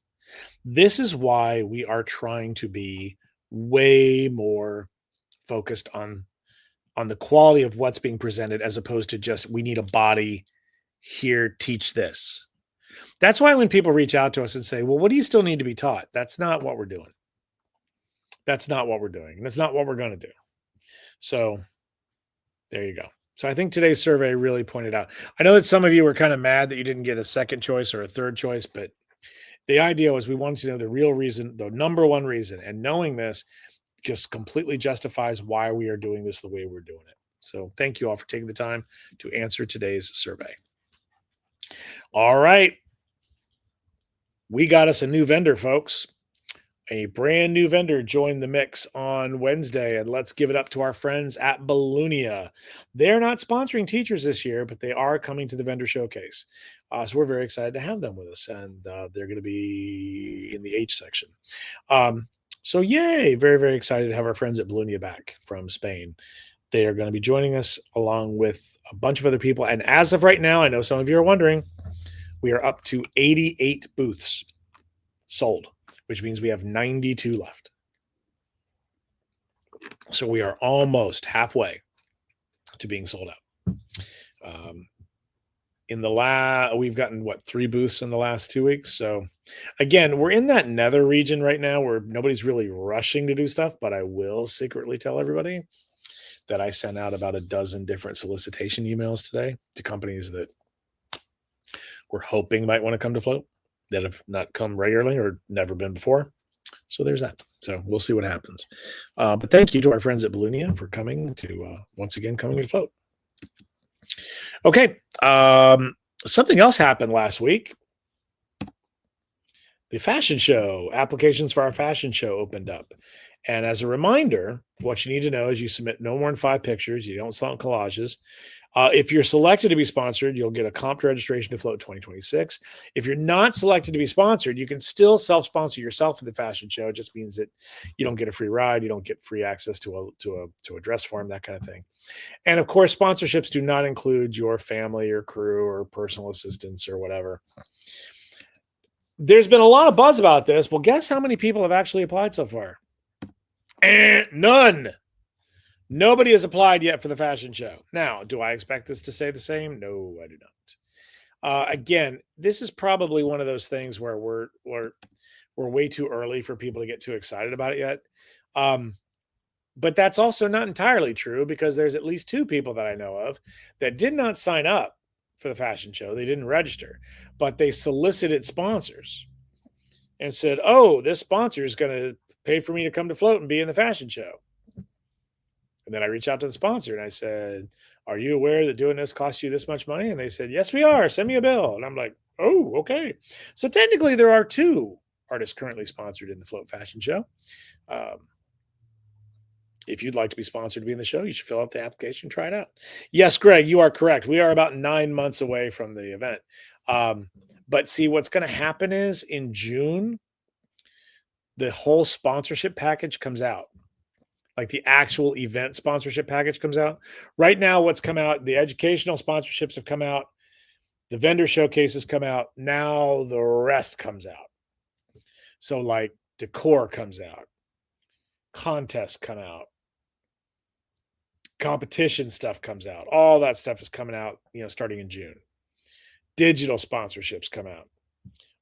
This is why we are trying to be way more focused on the quality of what's being presented as opposed to just we need a body here, teach this. That's why when people reach out to us and say, "Well, what do you still need to be taught?" That's not what we're doing. That's not what we're doing. And that's not what we're going to do. So there you go. So I think today's survey really pointed out. I know that some of you were kind of mad that you didn't get a second choice or a third choice, but the idea was we wanted to know the real reason, the number one reason. And knowing this just completely justifies why we are doing this the way we're doing it. So thank you all for taking the time to answer today's survey. All right. We got us a new vendor, folks. A brand new vendor joined the mix on Wednesday, and let's give it up to our friends at Balloonia. They're not sponsoring teachers this year, but they are coming to the vendor showcase. So we're very excited to have them with us, and they're going to be in the H section. So yay, very, very excited to have our friends at Balloonia back from Spain. They are going to be joining us along with a bunch of other people. And as of right now, I know some of you are wondering, we are up to 88 booths sold, which means we have 92 left. So we are almost halfway to being sold out. We've gotten 3 booths in the last 2 weeks. So again, we're in that nether region right now where nobody's really rushing to do stuff, but I will secretly tell everybody that I sent out about a dozen different solicitation emails today to companies that we're hoping might want to come to float that have not come regularly or never been before. So there's that. So we'll see what happens. But thank you to our friends at Balloonia for coming to once again coming to float. Okay. Something else happened last week. The fashion show, applications for our fashion show opened up. And as a reminder, what you need to know is you submit no more than 5 pictures. You don't sell collages. If you're selected to be sponsored, you'll get a comp registration to Float 2026. If you're not selected to be sponsored, you can still self-sponsor yourself for the fashion show. It just means that you don't get a free ride, you don't get free access to a dress form, that kind of thing. And of course, sponsorships do not include your family or crew or personal assistants or whatever. There's been a lot of buzz about this. Well, guess how many people have actually applied so far? None. Nobody has applied yet for the fashion show. Now, do I expect this to stay the same? No, I do not. Again, this is probably one of those things where we're way too early for people to get too excited about it yet. But that's also not entirely true because there's at least 2 people that I know of that did not sign up for the fashion show. They didn't register, but they solicited sponsors and said, "Oh, this sponsor is going to pay for me to come to float and be in the fashion show." And then I reached out to the sponsor and I said, "Are you aware that doing this costs you this much money?" And they said, "Yes, we are. Send me a bill." And I'm like, "Oh, okay." So technically, there are 2 artists currently sponsored in the Float Fashion Show. If you'd like to be sponsored to be in the show, you should fill out the application, try it out. Yes, Greg, you are correct. We are about 9 months away from the event. But see, what's going to happen is in June, the whole sponsorship package comes out. Like the actual event sponsorship package comes out. Right now, what's come out, the educational sponsorships have come out. The vendor showcases come out. Now the rest comes out. So like decor comes out. Contests come out. competition stuff comes out. All that stuff is coming out, starting in June. Digital sponsorships come out.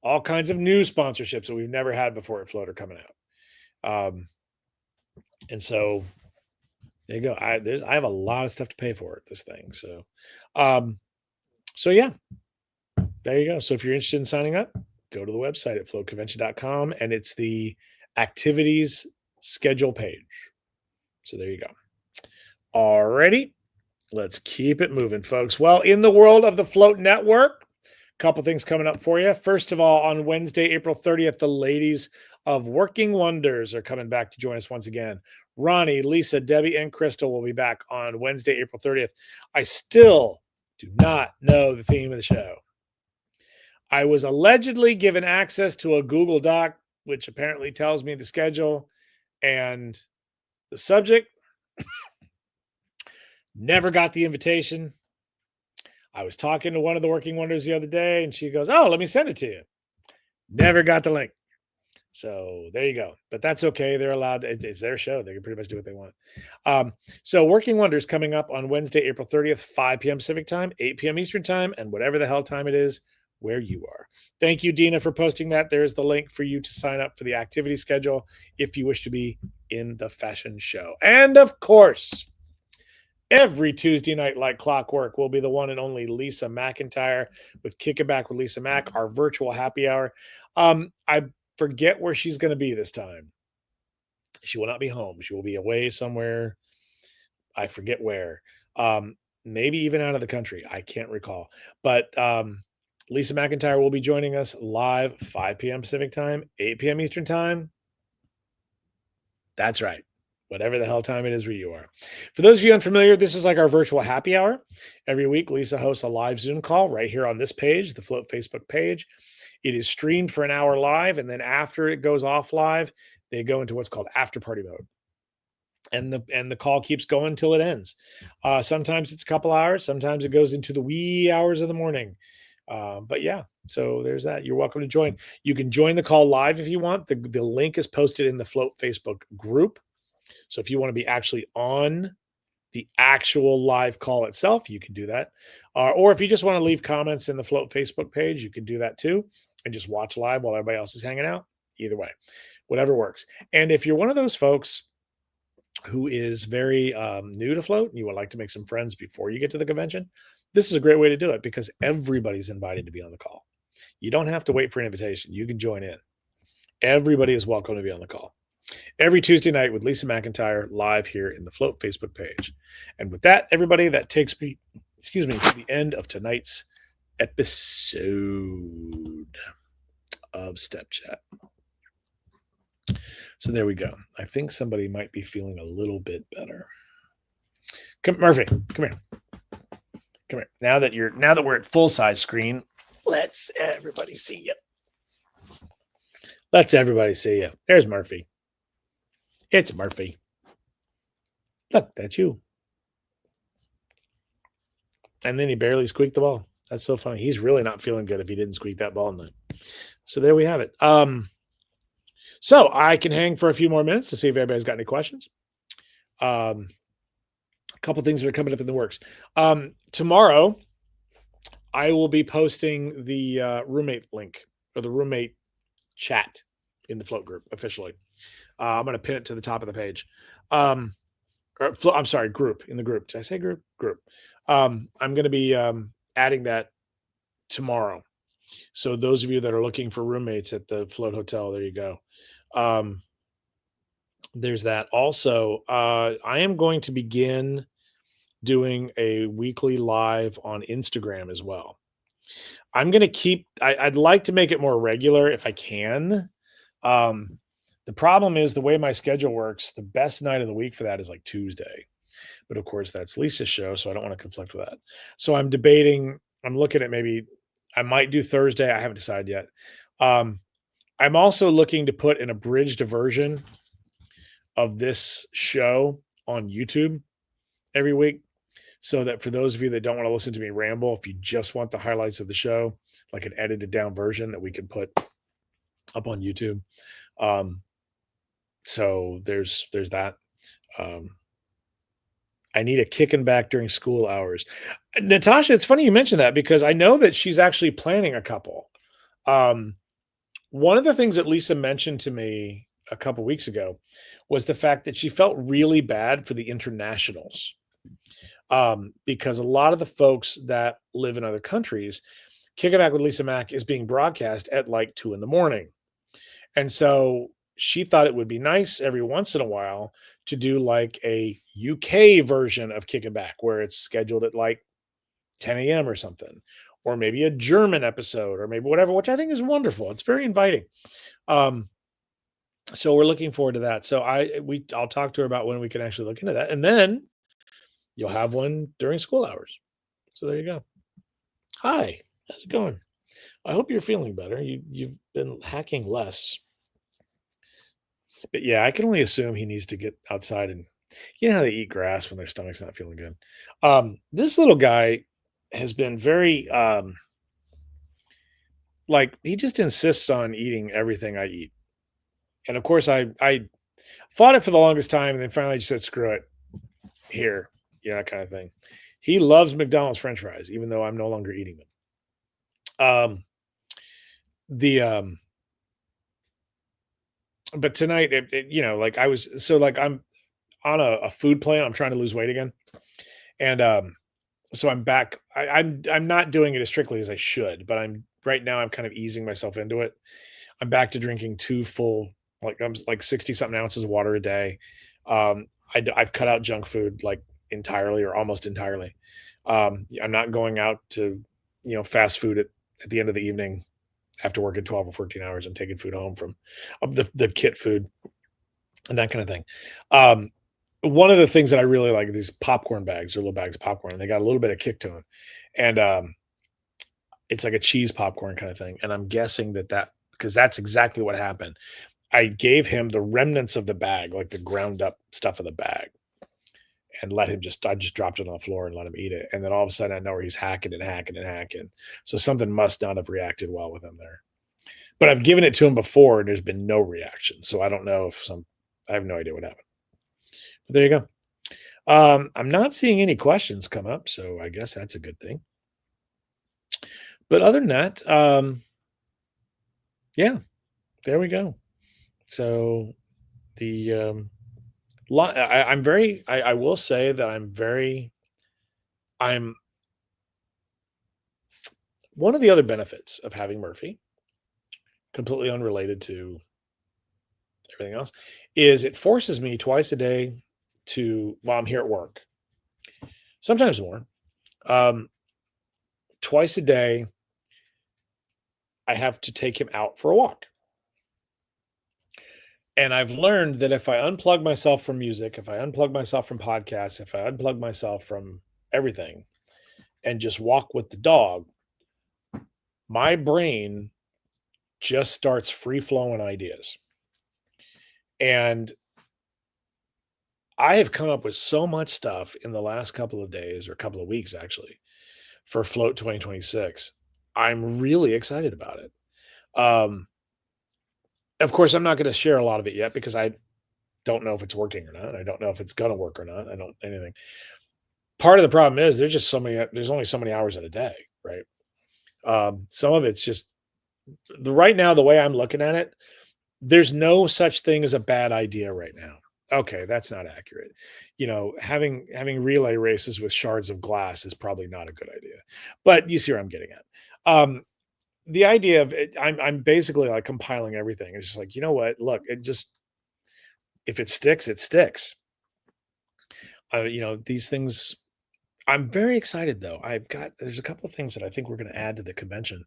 All kinds of new sponsorships that we've never had before at Float are coming out. And so there you go. I have a lot of stuff to pay for at this thing. So yeah, there you go. So if you're interested in signing up, go to the website at floatconvention.com, and it's the activities schedule page. So there you go. Alrighty, let's keep it moving, folks. Well, in the world of the Float Network, a couple things coming up for you. First of all, on Wednesday, April 30th, the ladies of Working Wonders are coming back to join us once again. Ronnie, Lisa, Debbie, and Crystal will be back on Wednesday, April 30th. I still do not know the theme of the show. I was allegedly given access to a Google Doc, which apparently tells me the schedule and the subject. Never got the invitation. I was talking to one of the Working Wonders the other day, and she goes, "Oh, let me send it to you." Never got the link. So there you go. But that's okay. They're allowed. It's their show. They can pretty much do what they want. So Working Wonders coming up on Wednesday, April 30th, 5 p.m. Pacific time, 8 p.m. Eastern time, and whatever the hell time it is where you are. Thank you, Dina, for posting that. There's the link for you to sign up for the activity schedule if you wish to be in the fashion show. And of course, every Tuesday night, like clockwork, will be the one and only Lisa McIntyre with Kick It Back with Lisa Mack, our virtual happy hour. I forget where she's going to be this time. She will not be home. She will be away somewhere. I forget where. Maybe even out of the country. I can't recall. But Lisa McIntyre will be joining us live 5 p.m. Pacific time, 8 p.m. Eastern time. That's right. Whatever the hell time it is where you are. For those of you unfamiliar, this is like our virtual happy hour. Every week, Lisa hosts a live Zoom call right here on this page, the Float Facebook page. It is streamed for an hour live, and then after it goes off live, they go into what's called after party mode. And the call keeps going until it ends. Sometimes it's a couple hours. Sometimes it goes into the wee hours of the morning. But yeah, so there's that. You're welcome to join. You can join the call live if you want. The link is posted in the Float Facebook group. So if you want to be actually on the actual live call itself, you can do that. Or if you just want to leave comments in the Float Facebook page, you can do that too, and just watch live while everybody else is hanging out. Either way, whatever works. And if you're one of those folks who is very new to Float and you would like to make some friends before you get to the convention, this is a great way to do it because everybody's invited to be on the call. You don't have to wait for an invitation. You can join in. Everybody is welcome to be on the call. Every Tuesday night with Lisa McIntyre live here in the Float Facebook page. And with that, everybody, that takes me, to the end of tonight's episode of Step Chat. So there we go. I think somebody might be feeling a little bit better. Murphy, come here. Come here. Now that we're at full size screen, let's everybody see you. Let's everybody see you. There's Murphy. It's Murphy. Look, that's you. And then he barely squeaked the ball. That's so funny. He's really not feeling good if he didn't squeak that ball tonight. So there we have it. So I can hang for a few more minutes to see if everybody's got any questions. A couple things that are coming up in the works. Tomorrow, I will be posting the roommate link or the roommate chat in the Float group officially. I'm going to pin it to the top of the page. I'm sorry, group in the group. Did I say group? Group. I'm going to be adding that tomorrow. So those of you that are looking for roommates at the Float Hotel, there you go. There's that. Also, I am going to begin doing a weekly live on Instagram as well. I'm going to keep, I'd like to make it more regular if I can. The problem is the way my schedule works, the best night of the week for that is like Tuesday. But of course, that's Lisa's show, so I don't want to conflict with that. So I'm debating, I'm looking at maybe I might do Thursday. I haven't decided yet. I'm also looking to put an abridged version of this show on YouTube every week so that for those of you that don't want to listen to me ramble, if you just want the highlights of the show, like an edited down version that we can put up on YouTube. So there's that. I need a kicking back during school hours. Natasha, it's funny you mentioned that because I know that she's actually planning a couple. Um, One of the things that Lisa mentioned to me a couple weeks ago was the fact that she felt really bad for the internationals, because a lot of the folks that live in other countries, Kicking Back with Lisa Mack is being broadcast at like 2 in the morning. And so she thought it would be nice every once in a while to do like a UK version of Kicking Back where it's scheduled at like 10 a.m. or something, or maybe a German episode, or maybe whatever, which I think is wonderful. It's very inviting. Um, so we're looking forward to that. So I'll talk to her about when we can actually look into that, and then you'll have one during school hours. So there you go. Hi, how's it going? I hope you're feeling better. You've been hacking less. But yeah, I can only assume he needs to get outside, and you know how they eat grass when their stomach's not feeling good. This little guy has been very like he just insists on eating everything I eat. And of course I fought it for the longest time and then finally just said screw it. Here, that kind of thing. He loves McDonald's French fries, even though I'm no longer eating them. Um the But tonight like I was so like I'm on a food plan. I'm trying to lose weight again. And so I'm back. I'm not doing it as strictly as I should, but I'm right now I'm kind of easing myself into it. I'm back to drinking two full, like I'm like 60 something ounces of water a day. I've cut out junk food like entirely or almost entirely. I'm not going out to fast food at the end of the evening after working 12 or 14 hours. I'm taking food home from the kit food and that kind of thing. Um, One of the things that I really like are these popcorn bags or little bags of popcorn. And they got a little bit of kick to them, and it's like a cheese popcorn kind of thing. And I'm guessing that because that's exactly what happened. I gave him the remnants of the bag, like the ground up stuff of the bag, and I just dropped it on the floor and let him eat it. And then all of a sudden I know where he's hacking and hacking and hacking. So something must not have reacted well with him there. But I've given it to him before and there's been no reaction. So I don't know if I have no idea what happened. But there you go. I'm not seeing any questions come up, so I guess that's a good thing. But other than that, yeah, there we go. So the I'm very I will say that I'm one of the other benefits of having Murphy, completely unrelated to everything else, is it forces me twice a day to while I'm here at work, sometimes more, um, twice a day, I have to take him out for a walk. And I've learned that if I unplug myself from music, if I unplug myself from podcasts, if I unplug myself from everything and just walk with the dog, my brain just starts free flowing ideas. And I have come up with so much stuff in the last couple of days or couple of weeks actually for Float 2026. I'm really excited about it. Um, of course, I'm not going to share a lot of it yet because I don't know if it's working or not. I don't know if it's going to work or not. I don't anything. Part of the problem is there's only so many hours in a day, right? Some of it's just right now, the way I'm looking at it, there's no such thing as a bad idea right now. Okay, that's not accurate. Having relay races with shards of glass is probably not a good idea. But you see where I'm getting at. The idea of it, I'm basically like compiling everything. It's just like, you know what? Look, it just if it sticks, it sticks. These things. I'm very excited though. There's a couple of things that I think we're going to add to the convention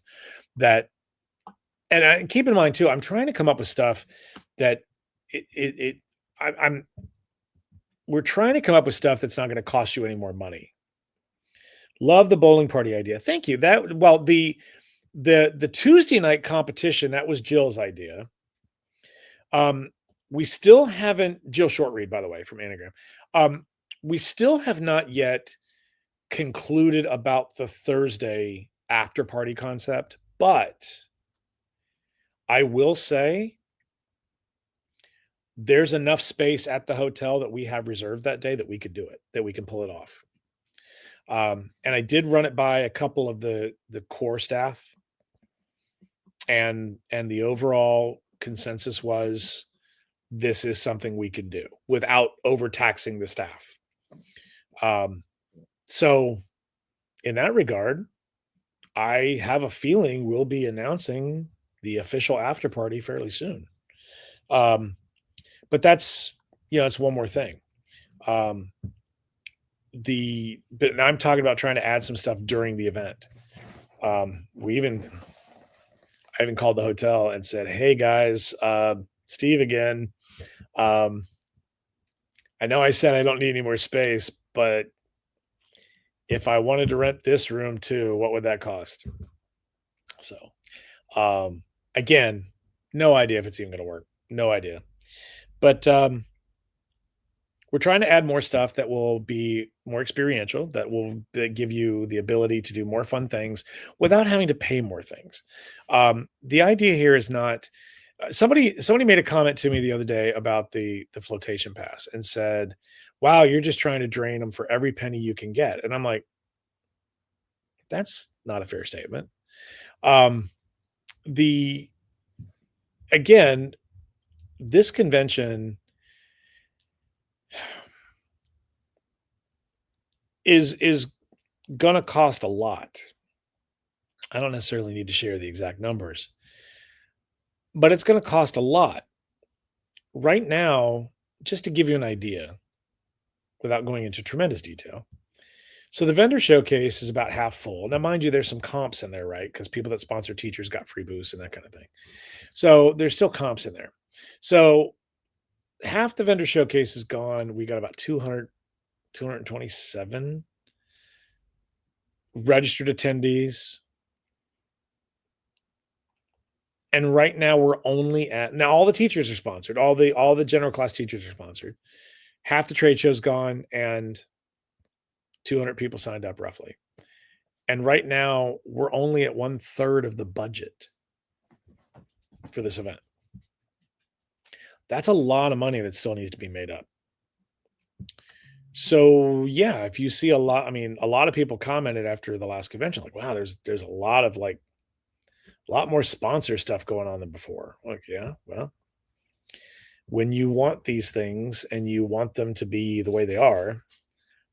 that, and keep in mind too, I'm trying to come up with stuff that it I'm we're trying to come up with stuff that's not going to cost you any more money. Love the bowling party idea. Thank you. The Tuesday night competition, that was Jill's idea. Um, we still haven't Jill Shortreed, by the way, from Anagram. We still have not yet concluded about the Thursday after party concept, but I will say there's enough space at the hotel that we have reserved that day that we could do it, that we can pull it off. And I did run it by a couple of the core staff, and the overall consensus was this is something we can do without overtaxing the staff. Um, so in that regard, I have a feeling we'll be announcing the official after party fairly soon. Um, but that's it's one more thing. Um, but now I'm talking about trying to add some stuff during the event. I even called the hotel and said, "Hey guys, Steve again. Um, I know I said I don't need any more space, but if I wanted to rent this room too, what would that cost?" So, again, no idea if it's even going to work. No idea. But we're trying to add more stuff that will be more experiential, that give you the ability to do more fun things without having to pay more things. The idea here is not somebody made a comment to me the other day about the flotation pass and said, "Wow, you're just trying to drain them for every penny you can get." And I'm like, that's not a fair statement. Um, the Again, this convention is gonna cost a lot. I don't necessarily need to share the exact numbers, but it's gonna cost a lot. Right now, just to give you an idea, without going into tremendous detail. So the vendor showcase is about half full. Now, mind you, there's some comps in there, right? Because people that sponsor teachers got free booths and that kind of thing. So there's still comps in there. So half the vendor showcase is gone. We got about 227 registered attendees. And right now we're only at now all the teachers are sponsored. All the general class teachers are sponsored. Half the trade show's gone and 200 people signed up roughly. And right now we're only at 1/3 of the budget for this event. That's a lot of money that still needs to be made up. So yeah, if you see a lot of people commented after the last convention, like, wow, there's a lot of a lot more sponsor stuff going on than before. Like, yeah, well, when you want these things and you want them to be the way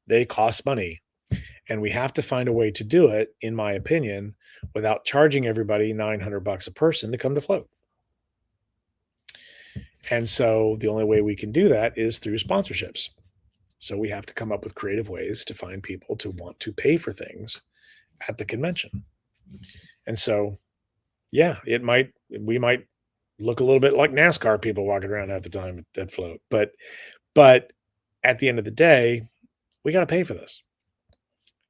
they cost money. And we have to find a way to do it, in my opinion, without charging everybody $900 a person to come to float. And so the only way we can do that is through sponsorships. So we have to come up with creative ways to find people to want to pay for things at the convention. And so, yeah, we might look a little bit like NASCAR people walking around at the time that float. But at the end of the day, we got to pay for this.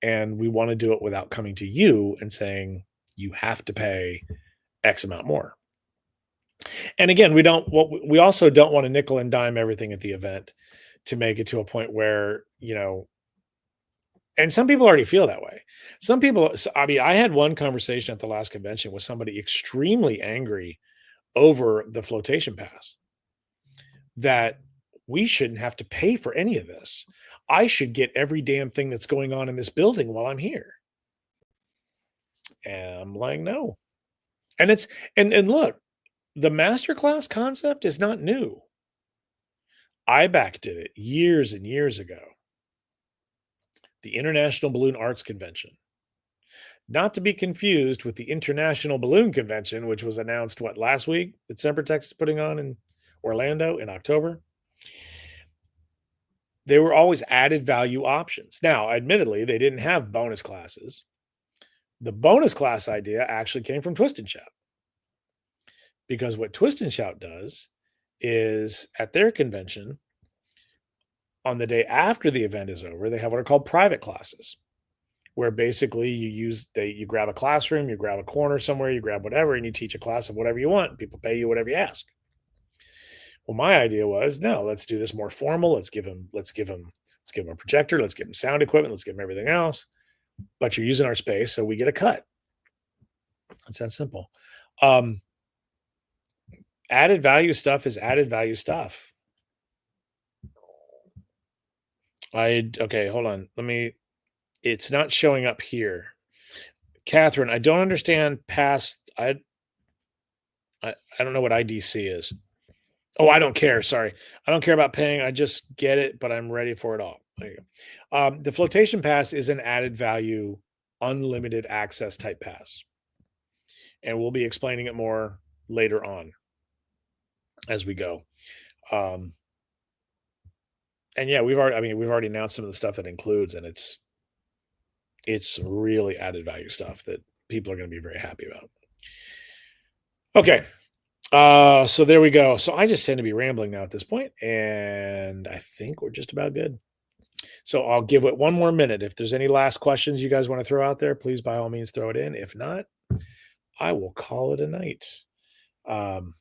And we want to do it without coming to you and saying you have to pay X amount more. And again, we also don't want to nickel and dime everything at the event to make it to a point where, and some people already feel that way. Some people, I mean, I had one conversation at the last convention with somebody extremely angry over the flotation pass, that we shouldn't have to pay for any of this. I should get every damn thing that's going on in this building while I'm here. And I'm like, no. And and look, the masterclass concept is not new. IBAC did it years and years ago. The International Balloon Arts Convention. Not to be confused with the International Balloon Convention, which was announced last week that Sempertex is putting on in Orlando in October. They were always added value options. Now, admittedly, they didn't have bonus classes. The bonus class idea actually came from Twist and Shout. Because what Twist and Shout does is at their convention, on the day after the event is over, they have what are called private classes, where basically you grab a classroom, you grab a corner somewhere, you grab whatever, and you teach a class of whatever you want. People pay you whatever you ask. Well, my idea was, no, let's do this more formal. Let's give them a projector. Let's give them sound equipment. Let's give them everything else. But you're using our space, so we get a cut. It's that simple. Added value stuff is added value stuff. Okay, hold on. It's not showing up here. Catherine, I don't understand past. I don't know what IDC is. Oh, I don't care. Sorry. I don't care about paying. I just get it, but I'm ready for it all. There you go. The flotation pass is an added value, unlimited access type pass. And we'll be explaining it more later on as we go. Um, and yeah, we've already announced some of the stuff that includes, and it's really added value stuff that people are going to be very happy about. Okay. So there we go. So I just tend to be rambling now at this point, and I think we're just about good. So I'll give it one more minute. If there's any last questions you guys want to throw out there, please by all means throw it in. If not, I will call it a night. Um,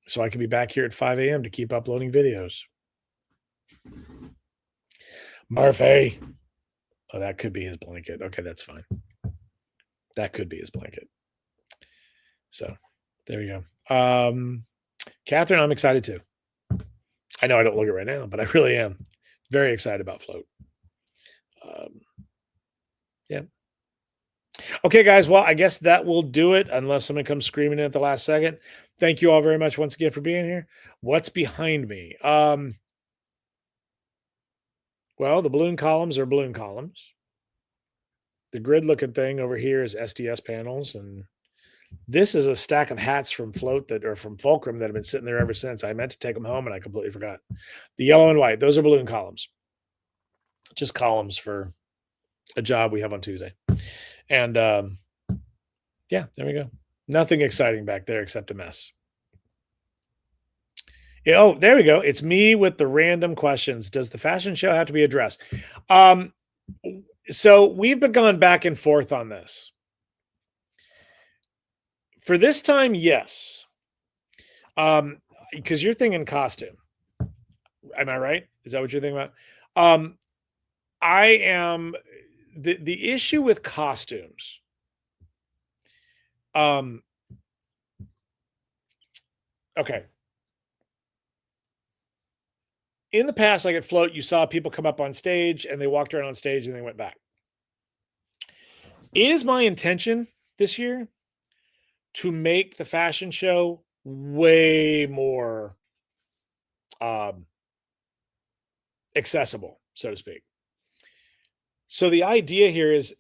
so I can be back here at 5 a.m. to keep uploading videos. Murphy. Oh, that could be his blanket. Okay, that's fine. That could be his blanket. So there we go. Catherine, I'm excited too. I know I don't look it right now, but I really am very excited about Float. Yeah. Okay, guys. Well, I guess that will do it unless someone comes screaming in at the last second. Thank you all very much once again for being here. What's behind me? Well, the balloon columns are balloon columns. The grid looking thing over here is SDS panels. And this is a stack of hats from Float that are from Fulcrum that have been sitting there ever since. I meant to take them home and I completely forgot. The yellow and white, those are balloon columns. Just columns for a job we have on Tuesday. And yeah, there we go. Nothing exciting back there except a mess. Yeah, oh, there we go. It's me with the random questions. Does the fashion show have to be addressed? So we've been going back and forth on this. For this time, yes. Because you're thinking costume. Am I right? Is that what you're thinking about? I am the issue with costumes. Okay. In the past, like at Float, you saw people come up on stage and they walked around on stage and they went back. It is my intention this year to make the fashion show way more accessible, so to speak. So the idea here is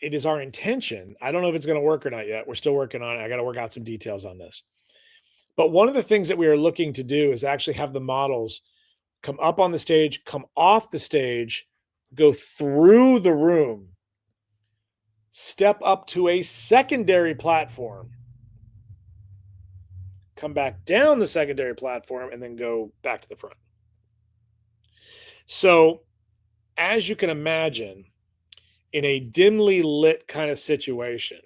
it is our intention. I don't know if it's going to work or not yet. We're still working on it. I got to work out some details on this. But one of the things that we are looking to do is actually have the models come up on the stage, come off the stage, go through the room, step up to a secondary platform, come back down the secondary platform, and then go back to the front. So, as you can imagine, in a dimly lit kind of situation,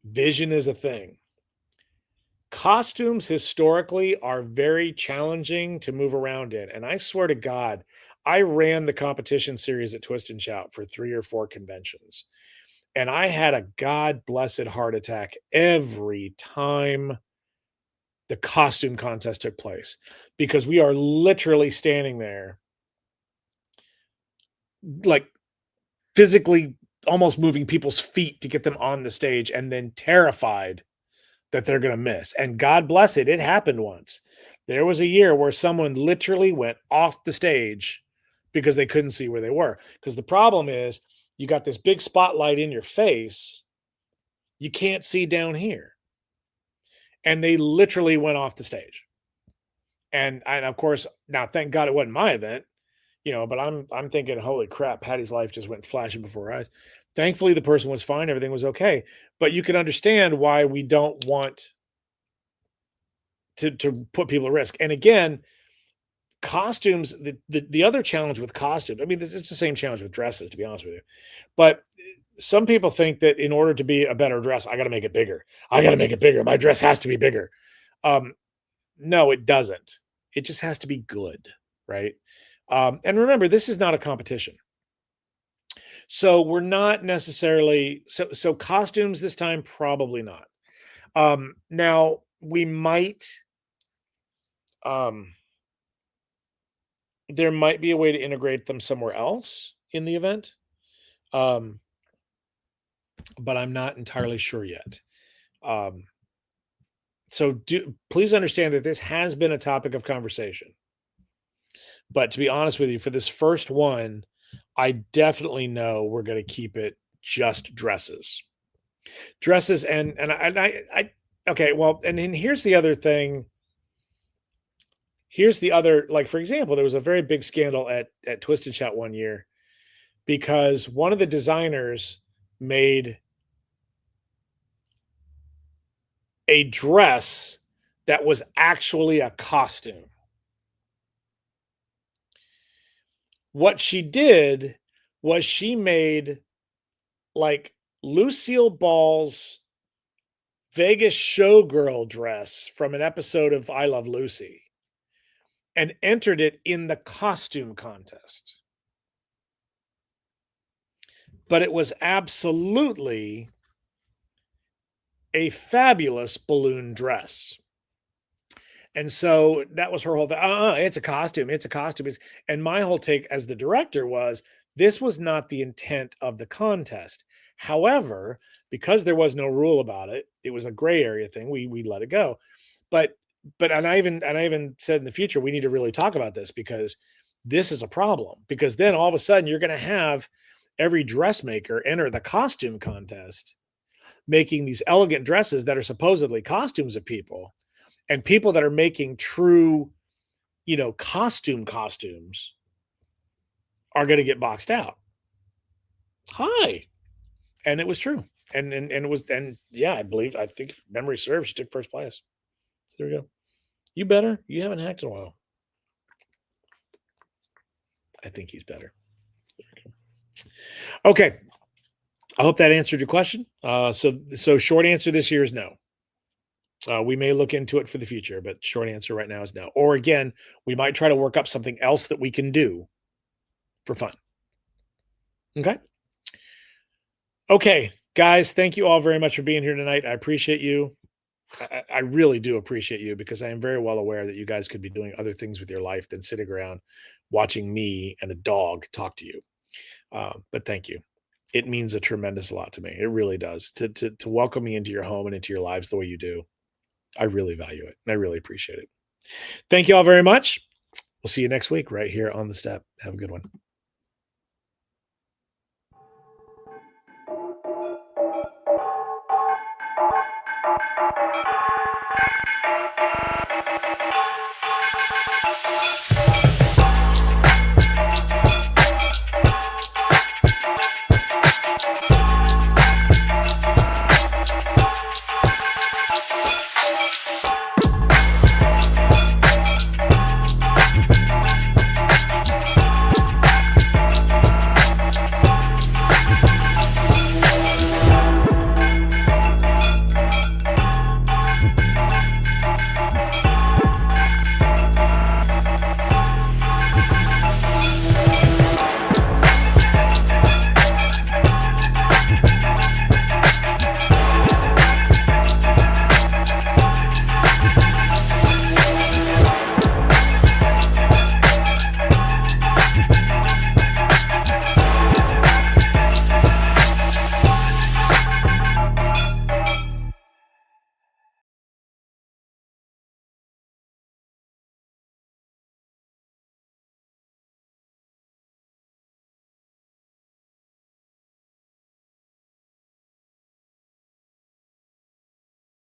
vision is a thing. Costumes historically are very challenging to move around in. And I swear to God, I ran the competition series at Twist and Shout for 3 or 4 conventions. And I had a God blessed heart attack every time the costume contest took place because we are literally standing there like physically almost moving people's feet to get them on the stage and then terrified that they're going to miss. And God bless it, it happened once. There was a year where someone literally went off the stage because they couldn't see where they were. Because the problem is, you got this big spotlight in your face, you can't see down here. And they literally went off the stage. And of course, now thank God it wasn't my event, but I'm thinking, holy crap, Patty's life just went flashing before our eyes. Thankfully, the person was fine, everything was okay. But you can understand why we don't want to put people at risk. And again, costumes, the other challenge with costumes, I mean, it's the same challenge with dresses, to be honest with you. But some people think that in order to be a better dress, I got to make it bigger. I got to make it bigger. My dress has to be bigger. No, it doesn't. It just has to be good, right? And remember, this is not a competition. So we're not necessarily so costumes this time, probably not. Now we might there might be a way to integrate them somewhere else in the event, um, but I'm not entirely sure yet. Um, so please understand that this has been a topic of conversation. But to be honest with you, for this first one, I definitely know we're going to keep it just dresses. Dresses and I okay, well, and then here's the other thing. Here's the other, like, for example, there was a very big scandal at Twisted Shot one year because one of the designers made a dress that was actually a costume. What she did was she made, like, Lucille Ball's Vegas showgirl dress from an episode of I Love Lucy and entered it in the costume contest. But it was absolutely a fabulous balloon dress. And so that was her whole thing. It's a costume. It's a costume. And my whole take as the director was this was not the intent of the contest. However, because there was no rule about it, it was a gray area thing. We let it go. But and I even said in the future we need to really talk about this because this is a problem. Because then all of a sudden you're going to have every dressmaker enter the costume contest, making these elegant dresses that are supposedly costumes of people, and people that are making true, costumes are going to get boxed out. Hi. And it was true. And it was, and yeah, I think if memory serves, she took first place. So there we go. You better. You haven't hacked in a while. I think he's better. Okay. I hope that answered your question. So short answer this year is no. We may look into it for the future, but short answer right now is no. Or again, we might try to work up something else that we can do for fun. Okay. Okay, guys, thank you all very much for being here tonight. I appreciate you. I really do appreciate you because I am very well aware that you guys could be doing other things with your life than sitting around watching me and a dog talk to you. But thank you. It means a tremendous lot to me. It really does to welcome me into your home and into your lives the way you do. I really value it and I really appreciate it. Thank you all very much. We'll see you next week right here on the step. Have a good one.